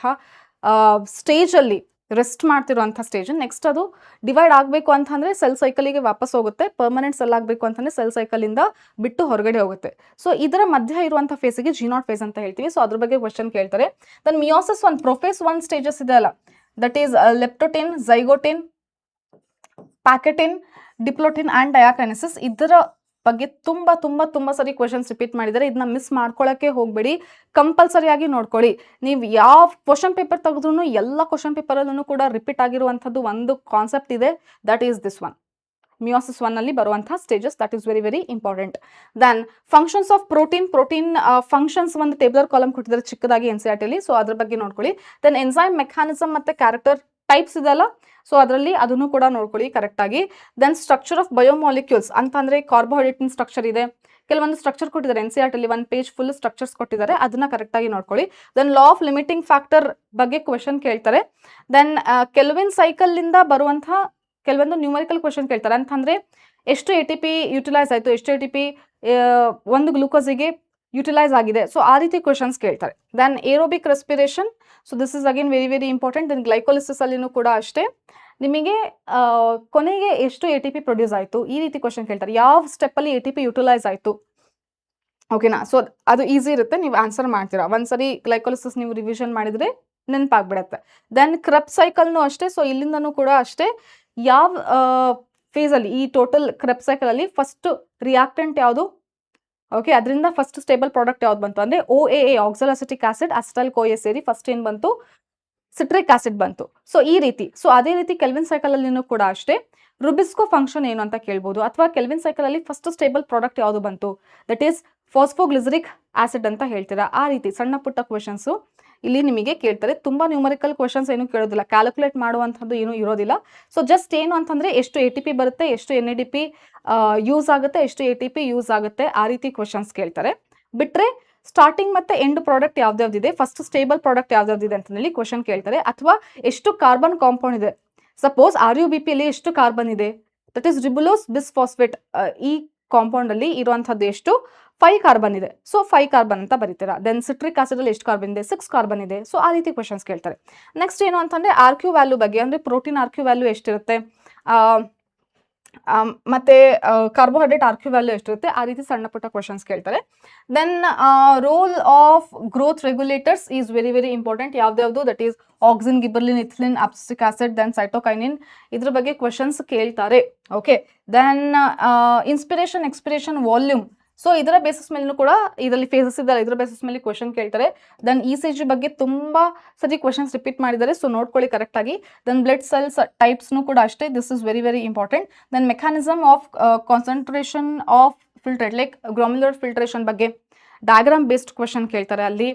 ಸ್ಟೇಜಲ್ಲಿ ರೆಸ್ಟ್ ಮಾಡ್ತಿರುವಂಥ ಸ್ಟೇಜ್. ನೆಕ್ಸ್ಟ್ ಅದು ಡಿವೈಡ್ ಆಗಬೇಕು ಅಂತಂದರೆ ಸೆಲ್ ಸೈಕಲಿಗೆ ವಾಪಸ್ ಹೋಗುತ್ತೆ, ಪರ್ಮನೆಂಟ್ ಸೆಲ್ ಆಗಬೇಕು ಅಂತಂದರೆ ಸೆಲ್ ಸೈಕಲಿಂದ ಬಿಟ್ಟು ಹೊರಗಡೆ ಹೋಗುತ್ತೆ. ಸೊ ಇದರ ಮಧ್ಯ ಇರುವಂಥ ಫೇಸಿಗೆ ಜಿ0 ಫೇಸ್ ಅಂತ ಹೇಳ್ತೀವಿ. ಸೊ ಅದ್ರ ಬಗ್ಗೆ ಕ್ವೆಶನ್ ಕೇಳ್ತಾರೆ. ದೆನ್ ಮಿಯೋಸಿಸ್ 1 ಪ್ರೊಫೇಸ್ 1 ಸ್ಟೇಜಸ್ ಇದೆ ಅಲ್ಲ, ದಟ್ ಈಸ್ ಲೆಪ್ಟೋಟಿನ್, ಝೈಗೋಟಿನ್, ಪ್ಯಾಕೆಟಿನ್, ಡಿಪ್ಲೋಟಿನ್ ಆ್ಯಂಡ್ ಡಯಾಕೈನೆಸಿಸ್. ಇದರ ಬಗ್ಗೆ ತುಂಬ ಸರಿ ಕ್ವೆಶನ್ಸ್ ರಿಪೀಟ್ ಮಾಡಿದ್ದಾರೆ. ಇದನ್ನ ಮಿಸ್ ಮಾಡ್ಕೊಳ್ಳೋಕ್ಕೆ ಹೋಗಬೇಡಿ, ಕಂಪಲ್ಸರಿಯಾಗಿ ನೋಡ್ಕೊಳ್ಳಿ. ನೀವು ಯಾವ ಕ್ವಶನ್ ಪೇಪರ್ ತೆಗೆದ್ರೂ ಎಲ್ಲ ಕ್ವಶನ್ ಪೇಪರಲ್ಲೂ ಕೂಡ ರಿಪೀಟ್ ಆಗಿರುವಂಥದ್ದು ಒಂದು ಕಾನ್ಸೆಪ್ಟ್ ಇದೆ, that is this one. Meiosis 1 ಅಲ್ಲಿ ಬರುವಂಥ stages, that is very very important. Then functions of protein functions ಒಂದು ಟೇಬಲರ್ ಕಾಲಮ್ ಕೊಟ್ಟಿದ್ದಾರೆ ಚಿಕ್ಕದಾಗಿ NCERT. ಸೊ ಅದ್ರ ಬಗ್ಗೆ ನೋಡ್ಕೊಳ್ಳಿ. ದೆನ್ ಎನ್ಸೈಮ್ ಮೆಕ್ಯಾನಿಸಮ್ ಮತ್ತು ಕ್ಯಾರೆಕ್ಟರ್ ಟೈಪ್ಸ್ ಇದೆಲ್ಲ, ಸೊ ಅದರಲ್ಲಿ ಅದನ್ನು ಕೂಡ ನೋಡ್ಕೊಳ್ಳಿ ಕರೆಕ್ಟಾಗಿ. ದೆನ್ ಸ್ಟ್ರಕ್ಚರ್ ಆಫ್ ಬಯೋಮಾಲಿಕ್ಯೂಲ್ಸ್ ಅಂತಂದರೆ ಕಾರ್ಬೋಹೈಡ್ರೇಟಿನ್ ಸ್ಟ್ರಕ್ಚರ್ ಇದೆ, ಕೆಲವೊಂದು ಸ್ಟ್ರಕ್ಚರ್ ಕೊಟ್ಟಿದ್ದಾರೆ NCERT 1 ಪೇಜ್ ಫುಲ್ ಸ್ಟ್ರಕ್ಚರ್ಸ್ ಕೊಟ್ಟಿದ್ದಾರೆ, ಅದನ್ನ ಕರೆಕ್ಟಾಗಿ ನೋಡ್ಕೊಳ್ಳಿ. Then law of limiting factor ಬಗ್ಗೆ ಕ್ವೆಶನ್ ಕೇಳ್ತಾರೆ. ದೆನ್ ಕೆಲ್ವಿನ್ ಸೈಕಲ್ನಿಂದ ಬರುವಂಥ ಕೆಲವೊಂದು ನ್ಯೂಮರಿಕಲ್ ಕ್ವೆಶನ್ ಕೇಳ್ತಾರೆ. ಅಂತಂದರೆ ಎಷ್ಟು ATP ಯುಟಿಲೈಸ್ ಆಯಿತು, ಎಷ್ಟು ATP ಒಂದು ಗ್ಲೂಕೋಸಿಗೆ ಯುಟಿಲೈಸ್ ಆಗಿದೆ. ಸೊ ಆ ರೀತಿ ಕ್ವೆಶನ್ಸ್ ಕೇಳ್ತಾರೆ. Then aerobic respiration, so this is again very very important. Then glycolysis ಅಲ್ಲಿನೂ ಕೂಡ ಅಷ್ಟೇ, ನಿಮಗೆ ಕೊನೆಗೆ ಎಷ್ಟು ATP ಪ್ರೊಡ್ಯೂಸ್ ಆಯಿತು, ಈ ರೀತಿ ಕ್ವೆಶನ್ ಕೇಳ್ತಾರೆ. ಯಾವ ಸ್ಟೆಪ್ಪಲ್ಲಿ ATP ಯುಟಿಲೈಸ್ ಆಯಿತು, ಓಕೆನಾ? ಸೊ ಅದು ಈಸಿ ಇರುತ್ತೆ, ನೀವು ಆನ್ಸರ್ ಮಾಡ್ತೀರಾ. ಒಂದ್ಸರಿ ಗ್ಲೈಕೋಲಿಸಿಸ್ ನೀವು ರಿವಿಷನ್ ಮಾಡಿದರೆ ನೆನಪಾಗ್ಬಿಡತ್ತೆ. ದೆನ್ ಕ್ರೆಬ್ ಸೈಕಲ್‌ನೂ ಅಷ್ಟೇ. ಸೊ ಇಲ್ಲಿಂದನೂ ಕೂಡ ಅಷ್ಟೇ, ಯಾವ ಫೇಸಲ್ಲಿ ಈ ಟೋಟಲ್ ಕ್ರೆಬ್ ಸೈಕಲಲ್ಲಿ ಫಸ್ಟ್ ರಿಯಾಕ್ಟೆಂಟ್ ಯಾವುದು? ಓಕೆ, ಅದರಿಂದ ಫಸ್ಟ್ ಸ್ಟೇಬಲ್ ಪ್ರಾಡಕ್ಟ್ ಯಾವ್ದು ಬಂತು ಅಂದರೆ OAA ಆಕ್ಸಾಲೋಅಸೆಟಿಕ್ ಆಸಿಡ್, ಅಸಿಟೈಲ್ ಕೋಎ ಸೇರಿ ಫಸ್ಟ್ ಏನು ಬಂತು? ಸಿಟ್ರಿಕ್ ಆಸಿಡ್ ಬಂತು. ಸೊ ಈ ರೀತಿ. ಸೊ ಅದೇ ರೀತಿ ಕೆಲ್ವಿನ್ ಸೈಕಲಲ್ಲಿನೂ ಕೂಡ ಅಷ್ಟೇ, ರುಬಿಸ್ಕೋ ಫಂಕ್ಷನ್ ಏನು ಅಂತ ಕೇಳ್ಬೋದು, ಅಥವಾ ಕೆಲ್ವಿನ್ ಸೈಕಲಲ್ಲಿ ಫಸ್ಟ್ ಸ್ಟೇಬಲ್ ಪ್ರಾಡಕ್ಟ್ ಯಾವುದು ಬಂತು? ದಟ್ ಈಸ್ ಫಾಸ್ಫೋಗ್ಲಿಸರಿಕ್ ಆಸಿಡ್ ಅಂತ ಹೇಳ್ತೀರಾ. ಆ ರೀತಿ ಸಣ್ಣ ಪುಟ್ಟ ಕ್ವೆಶನ್ಸು ಇಲ್ಲಿ ನಿಮಗೆ ಕೇಳ್ತಾರೆ. ತುಂಬ ನ್ಯೂಮರಿಕಲ್ ಕ್ವೆಶನ್ಸ್ ಏನು ಕೇಳೋದಿಲ್ಲ, ಕ್ಯಾಲ್ಕುಲೇಟ್ ಮಾಡುವಂಥದ್ದು ಏನೂ ಇರೋದಿಲ್ಲ. ಸೊ ಜಸ್ಟ್ ಏನು ಅಂತಂದರೆ ಎಷ್ಟು ATP ಬರುತ್ತೆ, ಎಷ್ಟು NADP ಯೂಸ್ ಆಗುತ್ತೆ, ಎಷ್ಟು ATP ಯೂಸ್ ಆಗುತ್ತೆ, ಆ ರೀತಿ ಕ್ವೆಶನ್ಸ್ ಕೇಳ್ತಾರೆ. ಬಿಟ್ಟರೆ ಸ್ಟಾರ್ಟಿಂಗ್ ಮತ್ತು ಎಂಡ್ ಪ್ರಾಡಕ್ಟ್ ಯಾವ್ದ್ಯಾವ್ದಿದೆ, ಫಸ್ಟ್ ಸ್ಟೇಬಲ್ ಪ್ರಾಡಕ್ಟ್ ಯಾವ್ದ್ಯಾವ್ದಿದೆ ಅಂತ ಹೇಳಿ ಕ್ವೆಶನ್ ಕೇಳ್ತಾರೆ. ಅಥವಾ ಎಷ್ಟು ಕಾರ್ಬನ್ ಕಾಂಪೌಂಡ್ ಇದೆ, ಸಪೋಸ್ RUBPಯಲ್ಲಿ ಎಷ್ಟು ಕಾರ್ಬನ್ ಇದೆ, ದಟ್ ಈಸ್ ರಿಬುಲೋಸ್ ಬಿಸ್ಫಾಸ್ಫೇಟ್, ಈ ಕಾಂಪೌಂಡಲ್ಲಿ ಇರುವಂಥದ್ದು ಎಷ್ಟು? 5 ಕಾರ್ಬನ್ ಇದೆ. ಸೊ 5 ಕಾರ್ಬನ್ ಅಂತ ಬರೀತೀರಾ. ದೆನ್ ಸಿಟ್ರಿಕ್ ಆಸಿಡಲ್ಲಿ ಎಷ್ಟು ಕಾರ್ಬನ್ ಇದೆ? 6 ಕಾರ್ಬನ್ ಇದೆ. ಸೊ ಆ ರೀತಿ ಕ್ವೆಶನ್ಸ್ ಕೇಳ್ತಾರೆ. ನೆಕ್ಸ್ಟ್ ಏನು ಅಂತಂದರೆ RQ ವ್ಯಾಲ್ಯೂ ಬಗ್ಗೆ, ಅಂದರೆ ಪ್ರೋಟೀನ್ RQ ವ್ಯಾಲ್ಯೂ ಎಷ್ಟಿರುತ್ತೆ, ಮತ್ತು ಕಾರ್ಬೋಹೈಡ್ರೇಟ್ RQ ವ್ಯಾಲ್ಯೂ ಎಷ್ಟಿರುತ್ತೆ, ಆ ರೀತಿ ಸಣ್ಣ ಪುಟ್ಟ ಕ್ವೆಶನ್ಸ್ ಕೇಳ್ತಾರೆ. Then role of growth regulators is very very important. ಯಾವ್ದ್ಯಾವುದು? That is auxin, gibberellin, ethylene, abscisic acid, then cytokinin, ಇದ್ರ ಬಗ್ಗೆ ಕ್ವೆಶನ್ಸ್ ಕೇಳ್ತಾರೆ. Okay, then inspiration, expiration, volume. So ಇದರ ಬೇಸಿಸ್ ಮೇಲೂ ಕೂಡ ಇದರಲ್ಲಿ ಫೇಸಸ್ ಇದ್ದಾರೆ, ಇದರ ಬೇಸಿಸ್ ಮೇಲೆ ಕ್ವೆಶನ್ ಕೇಳ್ತಾರೆ. ದೆನ್ ECG ಬಗ್ಗೆ ತುಂಬ ಸರಿ ಕ್ವೆಶನ್ಸ್ ರಿಪೀಟ್ ಮಾಡಿದ್ದಾರೆ, ಸೊ ನೋಡ್ಕೊಳ್ಳಿ ಕರೆಕ್ಟಾಗಿ. ದೆನ್ ಬ್ಲಡ್ ಸೆಲ್ಸ್ ಟೈಪ್ಸ್ನೂ ಕೂಡ ಅಷ್ಟೇ, this is very very important. Then mechanism of concentration of filtrate, like glomerular filtration ಬಗ್ಗೆ ಡಯಾಗ್ರಾಮ್ ಬೇಸ್ಡ್ ಕ್ವೆಶನ್ ಕೇಳ್ತಾರೆ ಅಲ್ಲಿ.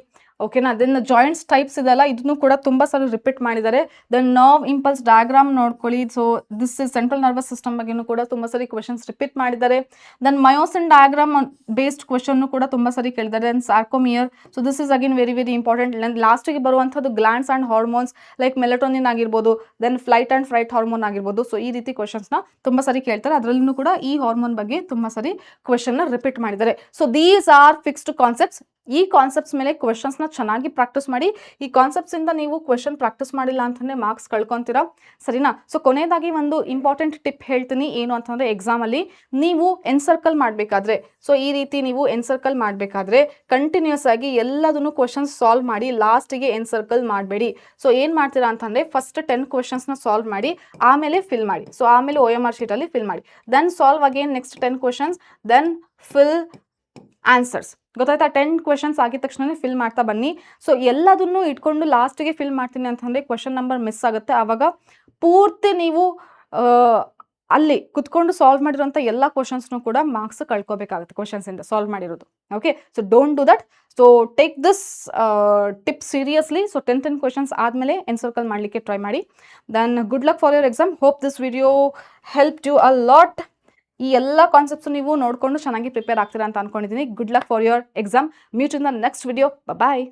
ಓಕೆನಾ? ದೆನ್ ಜಾಯಿಂಟ್ಸ್ ಟೈಪ್ಸ್ ಇದೆಲ್ಲ, ಇದನ್ನು ಕೂಡ ತುಂಬ ಸಲ ರಿಪೀಟ್ ಮಾಡಿದ್ದಾರೆ. ದೆನ್ ನರ್ವ್ ಇಂಪಲ್ಸ್ ಡಯಾಗ್ರಾಮ್ ನೋಡ್ಕೊಳ್ಳಿ. So this is central nervous system ಬಗ್ಗೆನೂ ಕೂಡ ತುಂಬ ಸರಿ ಕ್ವೆಶನ್ಸ್ ರಿಪೀಟ್ ಮಾಡಿದ್ದಾರೆ. Then myosin diagram based question ಕೂಡ ತುಂಬ ಸರಿ ಕೇಳಿದ್ದಾರೆ. Then sarcomere. So this is again very very important. Then ಲಾಸ್ಟಿಗೆ ಬರುವಂಥದ್ದು glands and hormones, like melatonin ಆಗಿರ್ಬೋದು, then flight and fright hormone ಆಗಿರ್ಬೋದು. ಸೊ ಈ ರೀತಿ ಕ್ವೆಶನ್ಸ್ನ ತುಂಬ ಸರಿ ಕೇಳ್ತಾರೆ. ಅದರಲ್ಲೂ ಕೂಡ ಈ ಹಾರ್ಮೋನ್ ಬಗ್ಗೆ ತುಂಬ ಸರಿ ಕ್ವೆಶನ್ನ ರಿಪೀಟ್ ಮಾಡಿದ್ದಾರೆ. So these are fixed concepts. ಈ ಕಾನ್ಸೆಪ್ಟ್ಸ್ ಮೇಲೆ ಕ್ವೆಶನ್ಸ್ನ ಚೆನ್ನಾಗಿ ಪ್ರಾಕ್ಟೀಸ್ ಮಾಡಿ. ಈ ಕಾನ್ಸೆಪ್ಟ್ಸಿಂದ ನೀವು ಕ್ವೆಶನ್ ಪ್ರಾಕ್ಟೀಸ್ ಮಾಡಿಲ್ಲ ಅಂತಂದರೆ ಮಾರ್ಕ್ಸ್ ಕಳ್ಕೊತೀರಾ, ಸರಿನಾ? ಸೊ ಕೊನೆಯದಾಗಿ ಒಂದು ಇಂಪಾರ್ಟೆಂಟ್ ಟಿಪ್ ಹೇಳ್ತೀನಿ, ಏನು ಅಂತಂದರೆ ಎಕ್ಸಾಮಲ್ಲಿ ನೀವು ಎನ್ಸರ್ಕಲ್ ಮಾಡಬೇಕಾದ್ರೆ, ಸೊ ಈ ರೀತಿ ನೀವು ಎನ್ಸರ್ಕಲ್ ಮಾಡಬೇಕಾದ್ರೆ ಕಂಟಿನ್ಯೂಸ್ ಆಗಿ ಎಲ್ಲದನ್ನು ಕ್ವೆಶನ್ಸ್ ಸಾಲ್ವ್ ಮಾಡಿ, ಲಾಸ್ಟಿಗೆ ಎನ್ಸರ್ಕಲ್ ಮಾಡಬೇಡಿ. ಸೊ ಏನು ಮಾಡ್ತೀರಾ ಅಂತಂದರೆ ಫಸ್ಟ್ 10 ಕ್ವೆಶನ್ಸ್ನ ಸಾಲ್ವ್ ಮಾಡಿ, ಆಮೇಲೆ ಫಿಲ್ ಮಾಡಿ. ಸೊ ಆಮೇಲೆ OMR ಶೀಟಲ್ಲಿ ಫಿಲ್ ಮಾಡಿ. Then solve again next 10 questions, then fill answers. ಗೊತ್ತಾಯ್ತಾ? 10 ಕ್ವೆಶನ್ಸ್ ಆಗಿದ ತಕ್ಷಣ ಫಿಲ್ ಮಾಡ್ತಾ ಬನ್ನಿ. ಸೊ ಎಲ್ಲದನ್ನು ಇಟ್ಕೊಂಡು ಲಾಸ್ಟಿಗೆ ಫಿಲ್ ಮಾಡ್ತೀನಿ ಅಂತಂದರೆ ಕ್ವೆಶನ್ ನಂಬರ್ ಮಿಸ್ ಆಗುತ್ತೆ. ಆವಾಗ ಪೂರ್ತಿ ನೀವು ಅಲ್ಲಿ ಕುತ್ಕೊಂಡು ಸಾಲ್ವ್ ಮಾಡಿರೋಂಥ ಎಲ್ಲ ಕ್ವೆಶನ್ಸ್ನೂ ಕೂಡ ಮಾರ್ಕ್ಸ್ ಕಳ್ಕೊಬೇಕಾಗುತ್ತೆ ಕ್ವೆಶನ್ಸಿಂದ ಸಾಲ್ವ್ ಮಾಡಿರೋದು. Okay, so don't do that. So take this tip seriously. So 10 questions ಆದಮೇಲೆ ಎನ್ಸರ್ಕಲ್ ಮಾಡಲಿಕ್ಕೆ ಟ್ರೈ ಮಾಡಿ. Then good luck for your exam. Hope this video help you a lot. ಈ ಎಲ್ಲ ಕಾನ್ಸೆಪ್ಟ್ಸ್ ನೀವು ನೋಡಿಕೊಂಡು ಚೆನ್ನಾಗಿ ಪ್ರಿಪೇರ್ ಆಗ್ತೀರಾ ಅಂತ ಅನ್ಕೊಂಡಿದ್ದೀನಿ. Good luck for your exam. Meet in the next video. Bye.